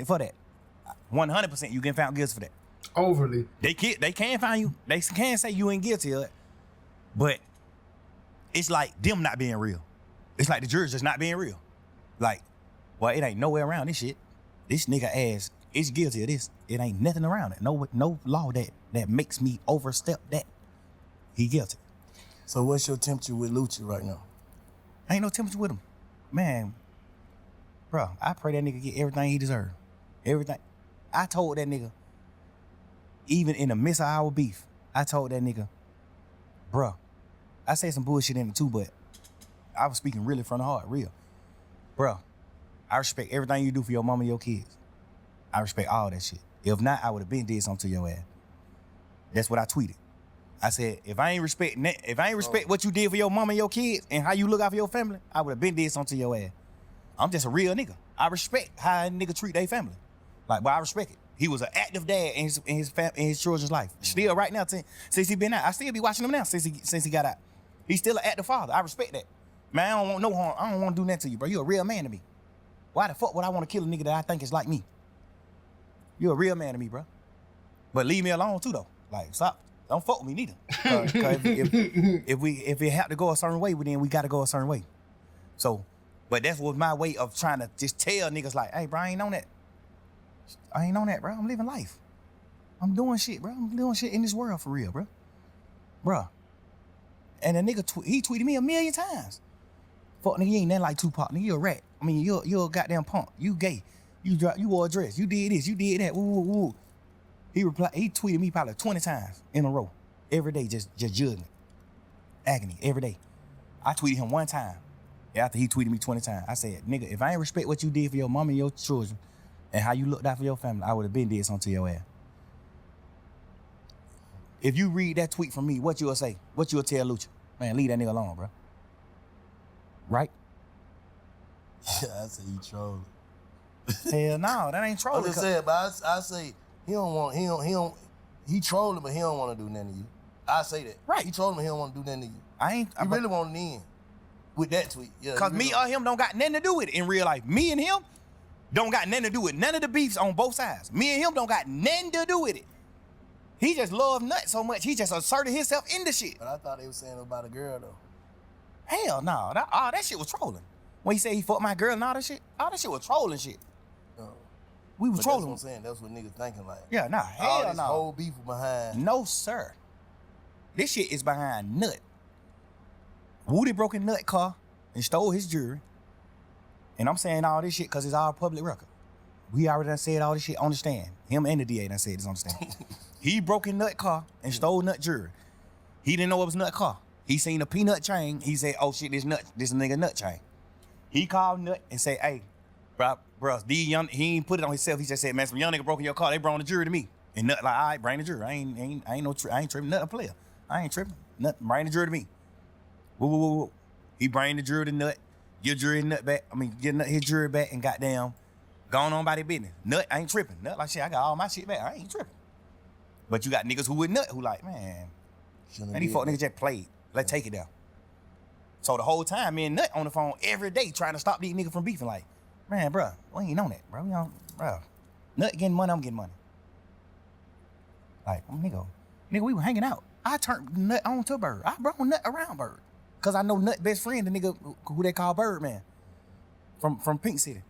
for that. 100% you get found guilty for that. Overly. They can find you, they can say you ain't guilty of it, but it's like them not being real. It's like the jurors just not being real. Like, well, it ain't no way around this shit. This nigga ass is guilty of this. It ain't nothing around it. No law that makes me overstep that. He guilty. So what's your temperature with Lucci right now? Ain't no temperature with him. Man, bro, I pray that nigga get everything he deserve. Everything. I told that nigga, even in the midst of our beef, I told that nigga, bro, I said some bullshit in it too, but I was speaking really from the heart, real. Bro, I respect everything you do for your mama and your kids. I respect all that shit. If not, I would have been did something to your ass. That's what I tweeted. I said, if I ain't respect what you did for your mama and your kids and how you look out for your family, I would have been did something to your ass. I'm just a real nigga. I respect how a nigga treat their family. Like, but I respect it. He was an active dad in his children's life. Still right now, since he been out. I still be watching him now since he got out. He's still an active father. I respect that. Man, I don't want no harm. I don't want to do nothing to you, bro. You a real man to me. Why the fuck would I want to kill a nigga that I think is like me? You a real man to me, bro. But leave me alone too, though. Like, stop. Don't fuck with me neither. Cause if it have to go a certain way, then we got to go a certain way. So, but that was my way of trying to just tell niggas like, hey, bro, I ain't on that. I ain't on that, bro. I'm living life. I'm doing shit, bro. I'm doing shit in this world for real, bro. Bruh. And a nigga, he tweeted me 1,000,000 times. Fuck, nigga, you ain't nothing like Tupac. Nigga, you a rat. I mean, you a goddamn punk. You gay. You wore a dress. You did this. You did that. Woo, woo, woo. He tweeted me probably 20 times in a row. Every day, just judging. Agony, every day. I tweeted him one time after he tweeted me 20 times. I said, nigga, if I ain't respect what you did for your mama and your children and how you looked out for your family, I would have been did something to your ass. If you read that tweet from me, what you'll say? What you'll tell Lucha? Man, leave that nigga alone, bro. Right? Yeah, I say he trolling. Hell no, that ain't trolling. I'm just saying, but I say he trolling, but he don't want to do nothing to you. I say that. Right. He trolling, but he don't want to do nothing to you. He really want to end with that tweet. Yeah. Cause me or him don't got nothing to do with it in real life. Me and him don't got nothing to do with none of the beefs on both sides. Me and him don't got nothing to do with it. He just loved Nut so much, he just asserted himself in the shit. But I thought they was saying about a girl though. Hell no, that shit was trolling. When he said he fucked my girl and all that shit was trolling shit. We was trolling. That's what I'm saying. That's what niggas thinking like. Yeah, nah, hell no. This whole beef behind. No, sir. This shit is behind Nut. Woody broke in Nut car and stole his jewelry. And I'm saying all this shit because it's all public record. We already done said all this shit on the stand. Him and the DA done said this on the stand. He broke in Nut car and stole Nut jewelry. He didn't know it was Nut car. He seen a peanut chain. He said, oh shit, this nigga Nut chain. He called Nut and said, hey, bro, he ain't put it on himself. He just said, man, some young nigga broke in your car. They brought the jury to me. And Nut like, all right, bring the jury. I ain't tripping. Nut a player. I ain't tripping. Nut, bring the jury to me. Woo, woo, woo, woo. He bring the jury to Nut. Get Nut his jury back and goddamn gone on by their business. Nut ain't tripping. Nut like, shit, I got all my shit back. I ain't tripping. But you got niggas who with Nut who like, man, these fuck niggas just played. Let's take it down. So the whole time, me and Nut on the phone every day trying to stop these niggas from beefing. Like, man, bro, we ain't on that, bro. Bro, Nut getting money, I'm getting money. Like, nigga, we were hanging out. I turned Nut on to Bird. I brought Nut around Bird. Cause I know Nut best friend, the nigga who they call Birdman from Pink City.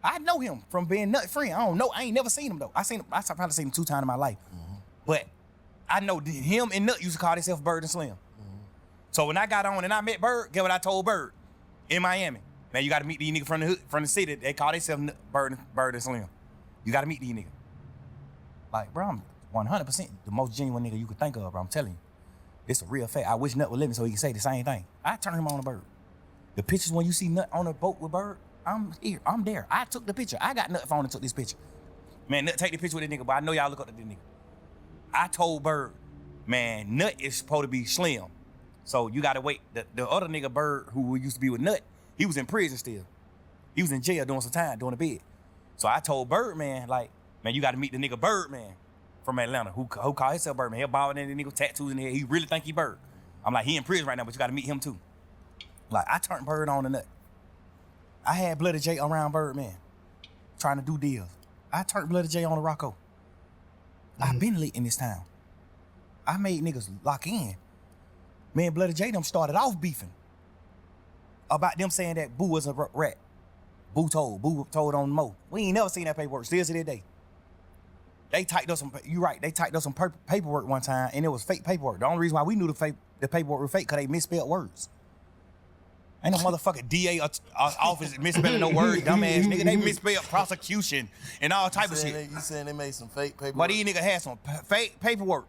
I know him from being Nut friend. I don't know. I ain't never seen him though. I probably seen him 2 times in my life. Mm-hmm. But I know him and Nut used to call themselves Bird and Slim. Mm-hmm. So when I got on and I met Bird, get what I told Bird in Miami. Man, you got to meet these niggas from the hood, from the city. They call themselves Bird and Slim. You got to meet these niggas. Like, bro, I'm 100% the most genuine nigga you could think of, bro. I'm telling you. It's a real fact. I wish Nut would live me so he can say the same thing. I turned him on a Bird. The pictures when you see Nut on a boat with Bird, I'm here. I'm there. I took the picture. I got Nut phone and took this picture. Man, Nut take the picture with this nigga, but I know y'all look up to this nigga. I told Bird, man, Nut is supposed to be Slim. So you gotta wait. The other nigga, Bird, who used to be with Nut, he was in prison still. He was in jail doing some time, doing a bid. So I told Birdman, like, man, you gotta meet the nigga Birdman from Atlanta, who call himself Birdman. He bald and the nigga tattoos in the head. He really think he Bird. I'm like, he in prison right now, but you gotta meet him too. Like, I turned Bird on the Nut. I had Bloody J around Birdman, trying to do deals. I turned Bloody J on the Rocco. I've been late in this town. I made niggas lock in. Me and Bloody J them started off beefing about them saying that Boo was a rat. Boo told on Mo. We ain't never seen that paperwork, still to this day. They typed up some, you right, they typed up some paperwork one time and it was fake paperwork. The only reason why we knew the paperwork was fake because they misspelled words. Ain't no motherfucking DA office misspelling no words, dumbass nigga. They misspelled prosecution and all type of shit. You saying they made some fake paperwork? But these niggas had some fake paperwork.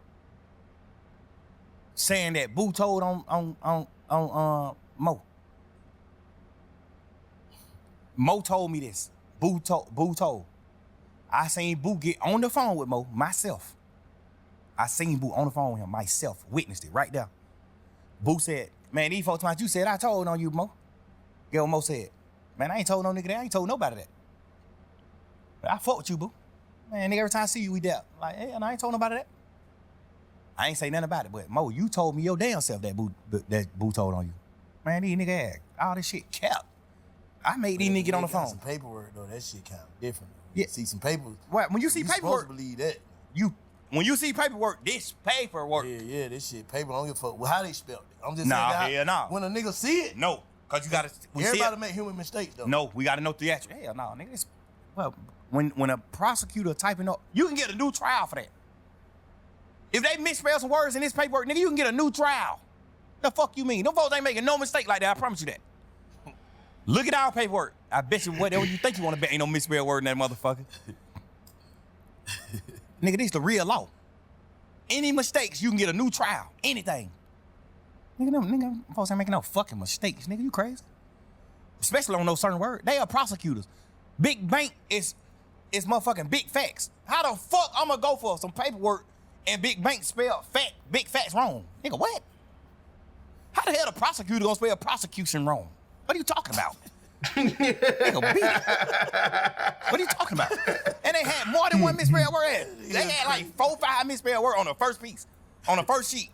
saying that Boo told on Mo. Mo told me this. Boo told. I seen Boo get on the phone with Mo myself. I seen Boo on the phone with him myself. Witnessed it right there. Boo said, man, these 4 times you said I told on you, Mo. Get what Mo said. Man, I ain't told no nigga that. I ain't told nobody that. But I fuck with you, Boo. Man, nigga, every time I see you, we there. Like, hey, and I ain't told nobody that. I ain't say nothing about it, but Mo, you told me your damn self that Boo told on you. Man, these nigga act. All this shit kept. I made these niggas get on the phone. Some paperwork though, that shit kind of different. Yeah. See some paper. Right, when you see paperwork, supposed to believe that. When you see paperwork, this paperwork. Yeah, this shit paper. I don't give a fuck how they spelled it. I'm just Nah, saying hell nah. when a nigga see it. No, cause you gotta. Everybody make human mistakes though. No, we gotta know theatrical. Hell no, nigga. Well, when a prosecutor typing up, you can get a new trial for that. If they misspell some words in this paperwork, nigga, you can get a new trial. The fuck you mean? Them folks ain't making no mistake like that. I promise you that. Look at our paperwork. I bet you whatever you think you want to bet ain't no misspelled word in that motherfucker. Nigga, this the real law. Any mistakes, you can get a new trial. Anything. Nigga, folks ain't making no fucking mistakes. Nigga, you crazy? Especially on those certain words. They are prosecutors. Big bank is motherfucking big facts. How the fuck I'm gonna go for some paperwork and big bank spell big facts wrong? Nigga, what? How the hell the prosecutor gonna spell prosecution wrong? What are you talking about? Nigga, beat it. What are you talking about? And they had more than one misspelled word. They had like 4 or 5 misspelled words on the first piece, on the first sheet.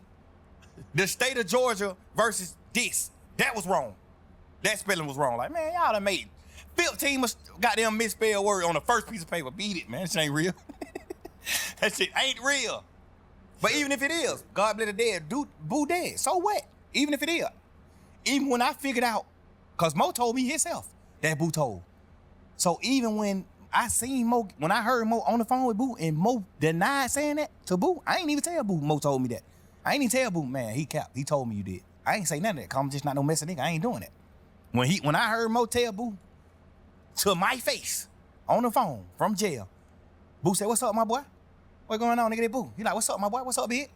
The state of Georgia versus this. That was wrong. That spelling was wrong. Like, man, y'all done made 15 goddamn misspelled word on the first piece of paper. Beat it, man. That shit ain't real. That shit ain't real. But even if it is, God bless the dead, Boo dead. So what? Even if it is. Even when I figured out, because Mo told me himself that Boo told. So even when I seen Mo, when I heard Mo on the phone with Boo and Mo denied saying that to Boo, I ain't even tell Boo Mo told me that. I ain't even tell Boo, man, he capped. He told me you did. I ain't say none of that, because I'm just not no messing nigga. I ain't doing that. When I heard Mo tell Boo to my face on the phone from jail, Boo said, what's up, my boy? What going on, nigga? That Boo. He like, what's up, my boy? What's up, big?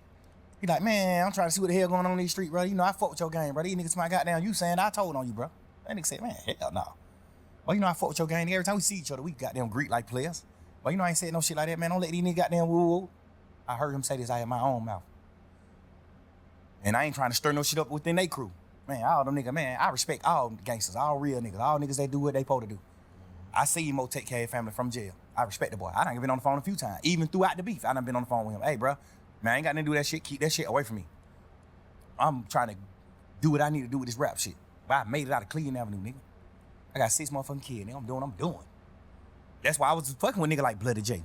He like, man, I'm trying to see what the hell going on in these streets, bro. You know, I fuck with your game, bro. These niggas to my goddamn you saying I told on you, bro. That nigga said, man, hell no. Well, you know, I fuck with your gang. Every time we see each other, we goddamn greet like players. Well, you know, I ain't said no shit like that, man. Don't let these niggas goddamn woo. I heard him say this out of my own mouth. And I ain't trying to stir no shit up within they crew. Man, all them niggas, man, I respect all gangsters, all real niggas, all niggas that do what they supposed to do. I see Mo take care of family from jail. I respect the boy. I done been on the phone a few times. Even throughout the beef, I done been on the phone with him. Hey, bro, man, I ain't got nothing to do with that shit. Keep that shit away from me. I'm trying to do what I need to do with this rap shit. But I made it out of Cleveland Avenue, nigga. I got 6 motherfucking kids, nigga. I'm doing what I'm doing. That's why I was fucking with nigga like Bloody J.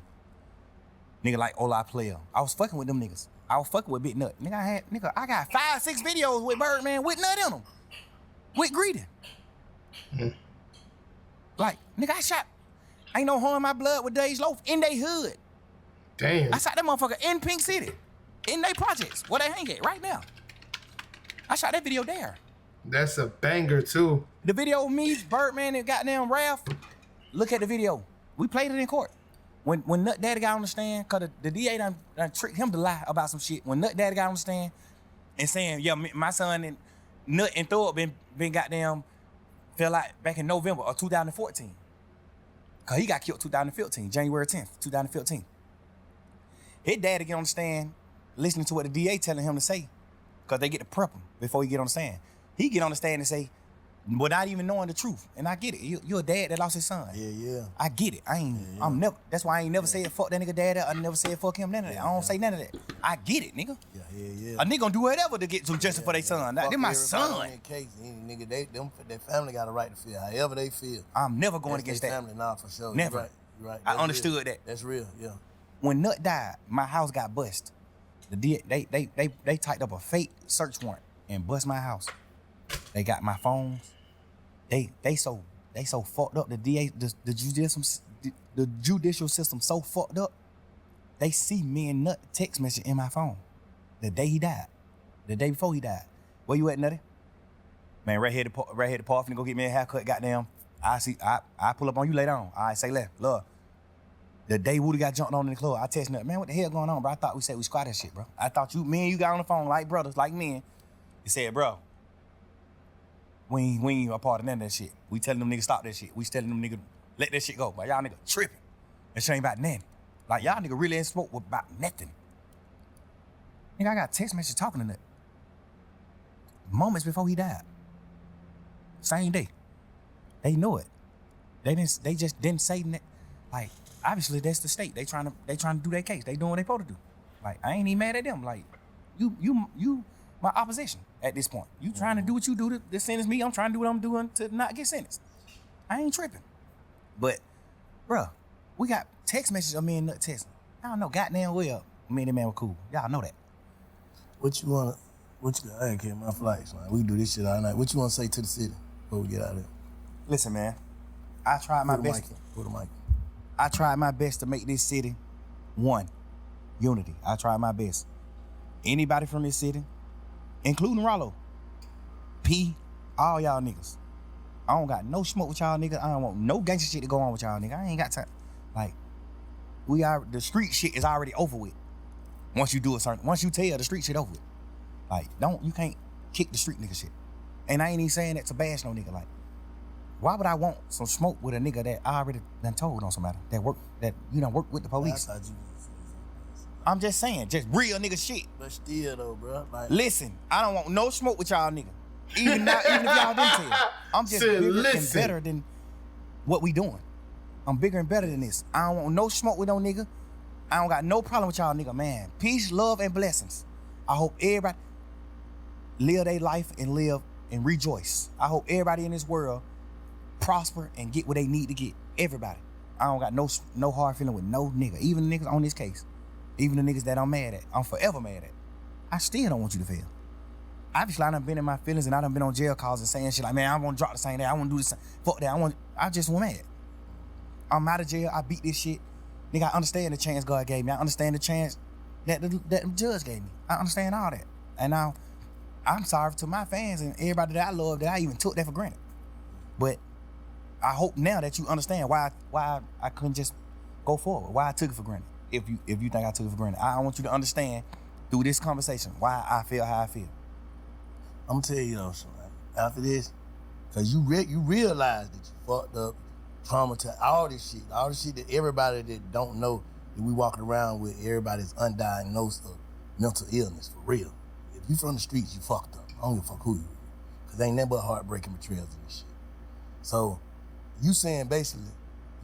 Nigga like Ola Player. I was fucking with them niggas. I was fucking with Big Nut. Nigga, I got 5, 6 videos with Birdman with Nut in them. With Greeting. Like, nigga, ain't no harm in my blood with Dave's Loaf in they hood. Damn. I shot that motherfucker in Pink City. In they projects. Where they hang at right now. I shot that video there. That's a banger too. The video of me, Birdman, and goddamn Ralph. Look at the video. We played it in court. When Nut Daddy got on the stand, cause the DA done tricked him to lie about some shit. When Nut Daddy got on the stand and saying, yeah, my son and Nut and Thug been goddamn fell out back in November of 2014. Cause he got killed 2015, January 10th, 2015. His daddy get on the stand, listening to what the DA telling him to say, cause they get to prep him before he get on the stand. He get on the stand and say, without even knowing the truth. And I get it. You're a dad that lost his son. Yeah. I get it. I'm never, that's why I ain't never said fuck that nigga daddy. I never said fuck him, none of that. I don't say none of that. I get it, nigga. Yeah. A nigga gonna do whatever to get some justice for their son. They're my son. In case, nigga, their family got a right to feel however they feel. I'm never going against that. Family, nah, for sure. Never. You're right. I understood that. That's real, yeah. When Nut died, my house got bust. They typed up a fake search warrant and bust my house. They got my phones. They so fucked up. The DA, the judicial system so fucked up. They see me and Nut text message in my phone the day he died, the day before he died. Where you at, Nutty? Man, right here the park, finna go get me a haircut. Goddamn, I pull up on you later on. All right, say left, love. The day Woody got jumped on in the club, I texted him, man, what the hell going on, bro? I thought we said we squat that shit, bro. I thought me and you got on the phone like brothers, like men. He said, bro, we ain't a part of none of that shit. We telling them niggas stop that shit. We telling them niggas let that shit go. But y'all niggas tripping. That shit ain't about nothing. Like y'all niggas really ain't spoke about nothing. Nigga, I got text messages talking to that. Moments before he died. Same day. They know it. They just didn't say that. Like, obviously that's the state. They trying to do their case. They doing what they supposed to do. Like, I ain't even mad at them. Like, you my opposition at this point. You trying to do what you do to sentence me. I'm trying to do what I'm doing to not get sentenced. I ain't tripping. But, bruh, we got text messages of me and Nut texting. I don't know, goddamn well, me and that man were cool. Y'all know that. I ain't care my flights, man. We do this shit all night. What you wanna say to the city before we get out of here? Listen, man, I tried my best. Put the mic. I tried my best to make this city one, unity. I tried my best. Anybody from this city, including Rollo, P, all y'all niggas. I don't got no smoke with y'all niggas. I don't want no gangster shit to go on with y'all niggas. I ain't got time. Like, the street shit is already over with. Once you tell the street shit over with. Like, you can't kick the street nigga shit. And I ain't even saying that to bash no nigga. Like, why would I want some smoke with a nigga that I already done told on somebody that work with the police? I thought you was saying I'm just saying, just real nigga shit. but still though, bro. Like, Listen, I don't want no smoke with y'all nigga. Even if y'all didn't tell. I'm just bigger and better than what we doing. I'm bigger and better than this. I don't want no smoke with no nigga. I don't got no problem with y'all nigga, man. Peace, love, and blessings. I hope everybody live their life and live and rejoice. I hope everybody in this world prosper and get what they need to get. Everybody. I don't got no hard feeling with no nigga. Even the niggas on this case. Even the niggas that I'm mad at. I'm forever mad at. I still don't want you to fail. Obviously, I done been in my feelings and I done been on jail calls and saying shit like, man, I want to drop the same day. I want to do this. Fuck that. I just want mad. I'm out of jail. I beat this shit. Nigga, I understand the chance God gave me. I understand the chance that the judge gave me. I understand all that. And now, I'm sorry to my fans and everybody that I love that I even took that for granted. But I hope now that you understand why I couldn't just go forward. Why I took it for granted. If you think I took it for granted. I want you to understand through this conversation why I feel how I feel. I'm gonna tell you though, son, after this, cause you realize that you fucked up, traumatized, all this shit that everybody that don't know that we walking around with, everybody's undiagnosed of mental illness for real. If you from the streets, you fucked up. I don't give a fuck who you are. Cause ain't nothing but heartbreaking betrayals in this shit. So, you saying basically,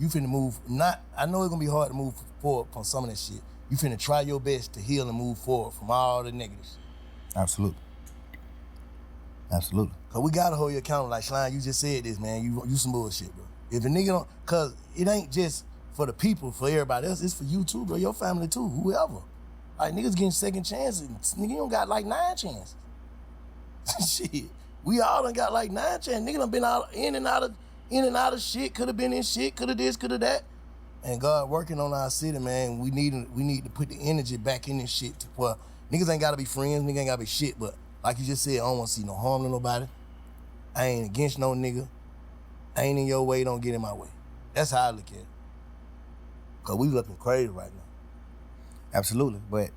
you finna move, I know it's gonna be hard to move forward from some of that shit. You finna try your best to heal and move forward from all the negatives. Absolutely. Absolutely. Cause we gotta hold you accountable. Like Shline, you just said this, man. You some bullshit, bro. If a nigga don't, cause it ain't just for the people, for everybody else. It's for you too, bro. Your family too, whoever. Like niggas getting second chances. Nigga, you don't got like 9 chances. Shit, we all done got like 9 chances. Nigga done been in and out of shit. Could have been in shit. Could have this. Could have that. And God working on our city, man. We need to put the energy back in this shit. Well, niggas ain't gotta be friends. Niggas ain't gotta be shit, but. Like you just said, I don't want to see no harm to nobody. I ain't against no nigga. I ain't in your way, don't get in my way. That's how I look at it. Cause we looking crazy right now. Absolutely, but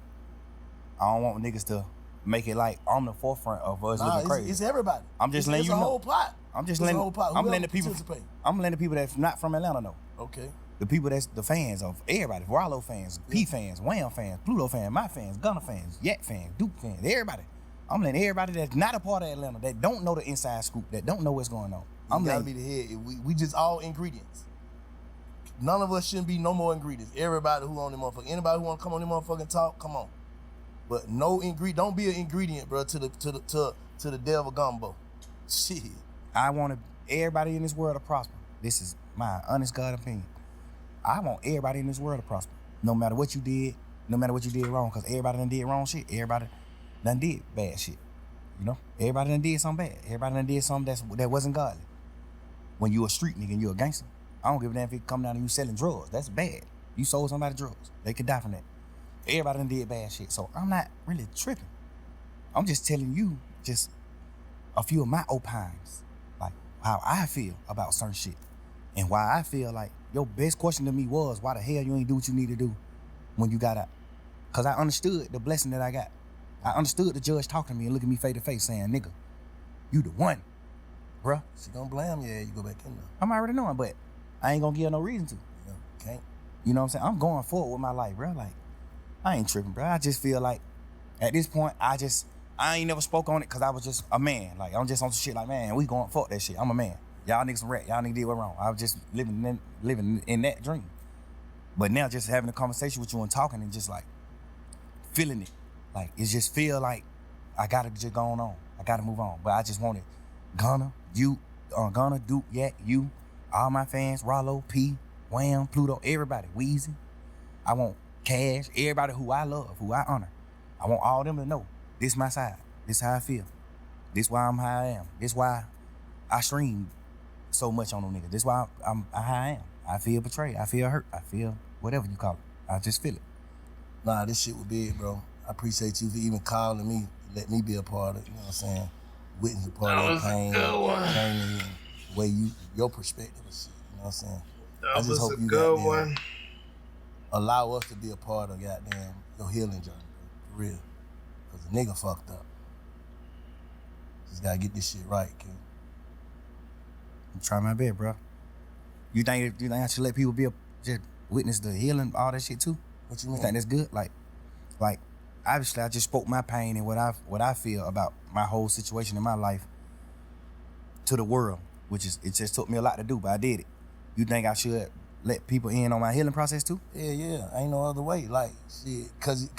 I don't want niggas to make it like I'm the forefront of us looking crazy. It's everybody. I'm just letting you know. It's a whole pot. I'm letting the people that's not from Atlanta know. Okay. The people that's the fans of everybody, Rollo fans, P fans, Wham fans, Pluto fans, my fans, Gunna fans, Yak fans, Duke fans, everybody. I'm letting everybody that's not a part of Atlanta, that don't know the inside scoop, that don't know what's going on. I'm gotta be the head. We just all ingredients. None of us shouldn't be no more ingredients. Everybody who on the motherfucker, anybody who want to come on the motherfucking talk, come on. But no ingredient. Don't be an ingredient, bro, to the devil gumbo. Shit. I want everybody in this world to prosper. This is my honest God opinion. I want everybody in this world to prosper, no matter what you did, no matter what you did wrong, because everybody done did wrong shit. Everybody done did bad shit. You know? Everybody done did something bad. Everybody done did something that wasn't godly. When you a street nigga and you a gangster, I don't give a damn if it come down to you selling drugs. That's bad. You sold somebody drugs. They could die from that. Everybody done did bad shit. So I'm not really tripping. I'm just telling you just a few of my opines. Like how I feel about certain shit. And why I feel like your best question to me was, why the hell you ain't do what you need to do when you got out? Cause I understood the blessing that I got. I understood the judge talking to me and looking me face to face saying, nigga, you the one, bruh. She gonna blame you, yeah, you go back in there. I'm already knowing, but I ain't gonna give her no reason to. Yeah, can't. You know what I'm saying? I'm going forward with my life, bro. Like, I ain't tripping, bro. I just feel like at this point, I ain't never spoke on it because I was just a man. Like, I'm just on some shit like, man, we going, fuck that shit. I'm a man. Y'all niggas some rat. Y'all niggas did what wrong. I was just living in that dream. But now just having a conversation with you and talking and just like feeling it. Like, it just feel like I gotta just go on. I gotta move on. But I just wanted Gunna, you, Gunna, Duke, Yak, you, all my fans, Rollo, P, Wham, Pluto, everybody, Weezy. I want Cash, everybody who I love, who I honor. I want all them to know this my side. This how I feel. This why I'm how I am. This why I stream so much on them niggas. This why I'm how I am. I feel betrayed. I feel hurt. I feel whatever you call it. I just feel it. Nah, this shit was big, bro. I appreciate you for even calling me, let me be a part of it, you know what I'm saying? Witness a part of the pain, journey, the way your perspective of shit, you know what I'm saying? That I just was hope a you good goddamn one. allow us to be a part of goddamn your healing journey, bro, for real. Cause the nigga fucked up. Just gotta get this shit right, kid. I'm trying my best, bro. You think I should let people just witness the healing, all that shit too? What you mean? You think that's good? Like, obviously I just spoke my pain and what I feel about my whole situation in my life to the world, which is, it just took me a lot to do, but I did it. You think I should let people in on my healing process too? Yeah, ain't no other way. Like, shit, cause,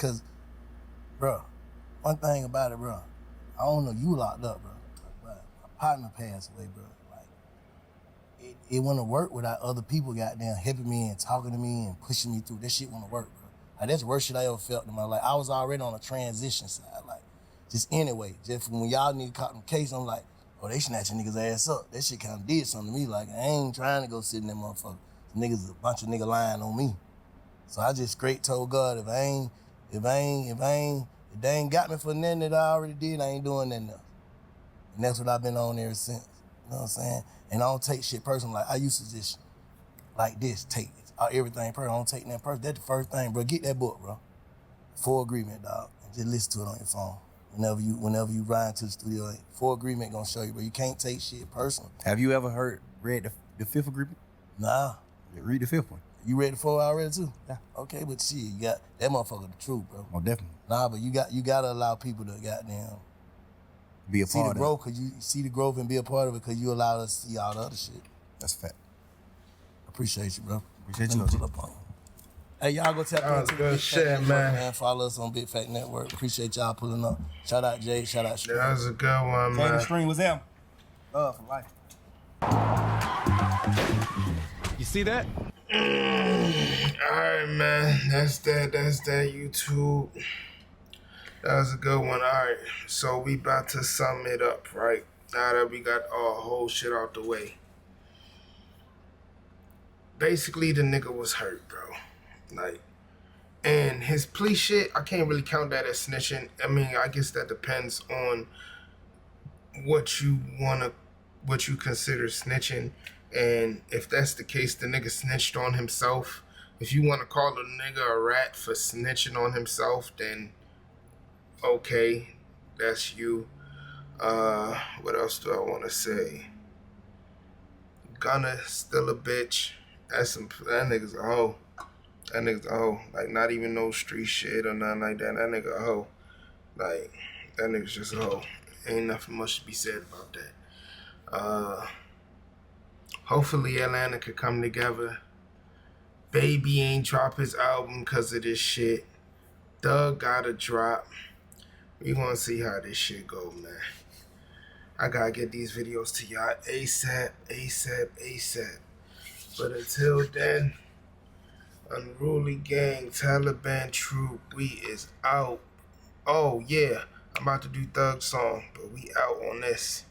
bro, one thing about it, bro, I don't know, you locked up, bro, but my partner passed away, bro. Like, it wouldn't work without other people goddamn helping me and talking to me and pushing me through. That shit wouldn't work, bro. Like, that's the worst shit I ever felt in my life. I was already on a transition side, like, just anyway, just from when y'all niggas caught them case, I'm like, oh, they snatching niggas' ass up. That shit kind of did something to me. Like, I ain't trying to go sit in that motherfucker. Niggas, a bunch of niggas lying on me. So I just straight told God, if they ain't got me for nothing that I already did, I ain't doing nothing else. And that's what I've been on ever since. You know what I'm saying? And I don't take shit personal. Like, I used to just, like this, take everything personal. I don't take that personal. That's the first thing, bro. Get that book, bro. Full Agreement, dog. And just listen to it on your phone. Whenever you ride to the studio, like, Full Agreement gonna show you, bro. You can't take shit personal. Have you ever read the Fifth Agreement? Nah. Read the fifth one. You read the 4 already too? Yeah. Okay, but shit, you got that motherfucker the truth, bro. Oh, definitely. Nah, but you gotta allow people to goddamn Be a see part the of growth, cause you see the growth and be a part of it, cause you allow us to see all the other shit. That's a fact. Appreciate you, bro. Appreciate you, Let me pull up on you. Hey, y'all go tap into the good Big shit, Fat Network, man. man. Follow us on Big Fat Network. Appreciate y'all pulling up. Shout out Jay. Shout out Stream. That was a good one, Favorite man. stream was them. Love for life. You see that? Alright, man. That's that YouTube. That was a good one. Alright. So we about to sum it up, right? Now that we got our whole shit out the way. Basically, the nigga was hurt, bro. Like, and his plea shit, I can't really count that as snitching. I mean, I guess that depends on what you consider snitching. And if that's the case, the nigga snitched on himself. If you want to call a nigga a rat for snitching on himself, then okay, that's you. What else do I want to say? Gunna still a bitch. That nigga's a hoe. That nigga's a hoe. Like, not even no street shit or nothing like that. That nigga a hoe. Like, that nigga's just a hoe. Ain't nothing much to be said about that. Hopefully Atlanta could come together. Baby ain't drop his album because of this shit. Thug gotta drop. We gonna see how this shit go, man. I gotta get these videos to y'all ASAP. But until then, Unruly Gang, Taliban Troop, we is out. Oh yeah, I'm about to do Thug song, but we out on this.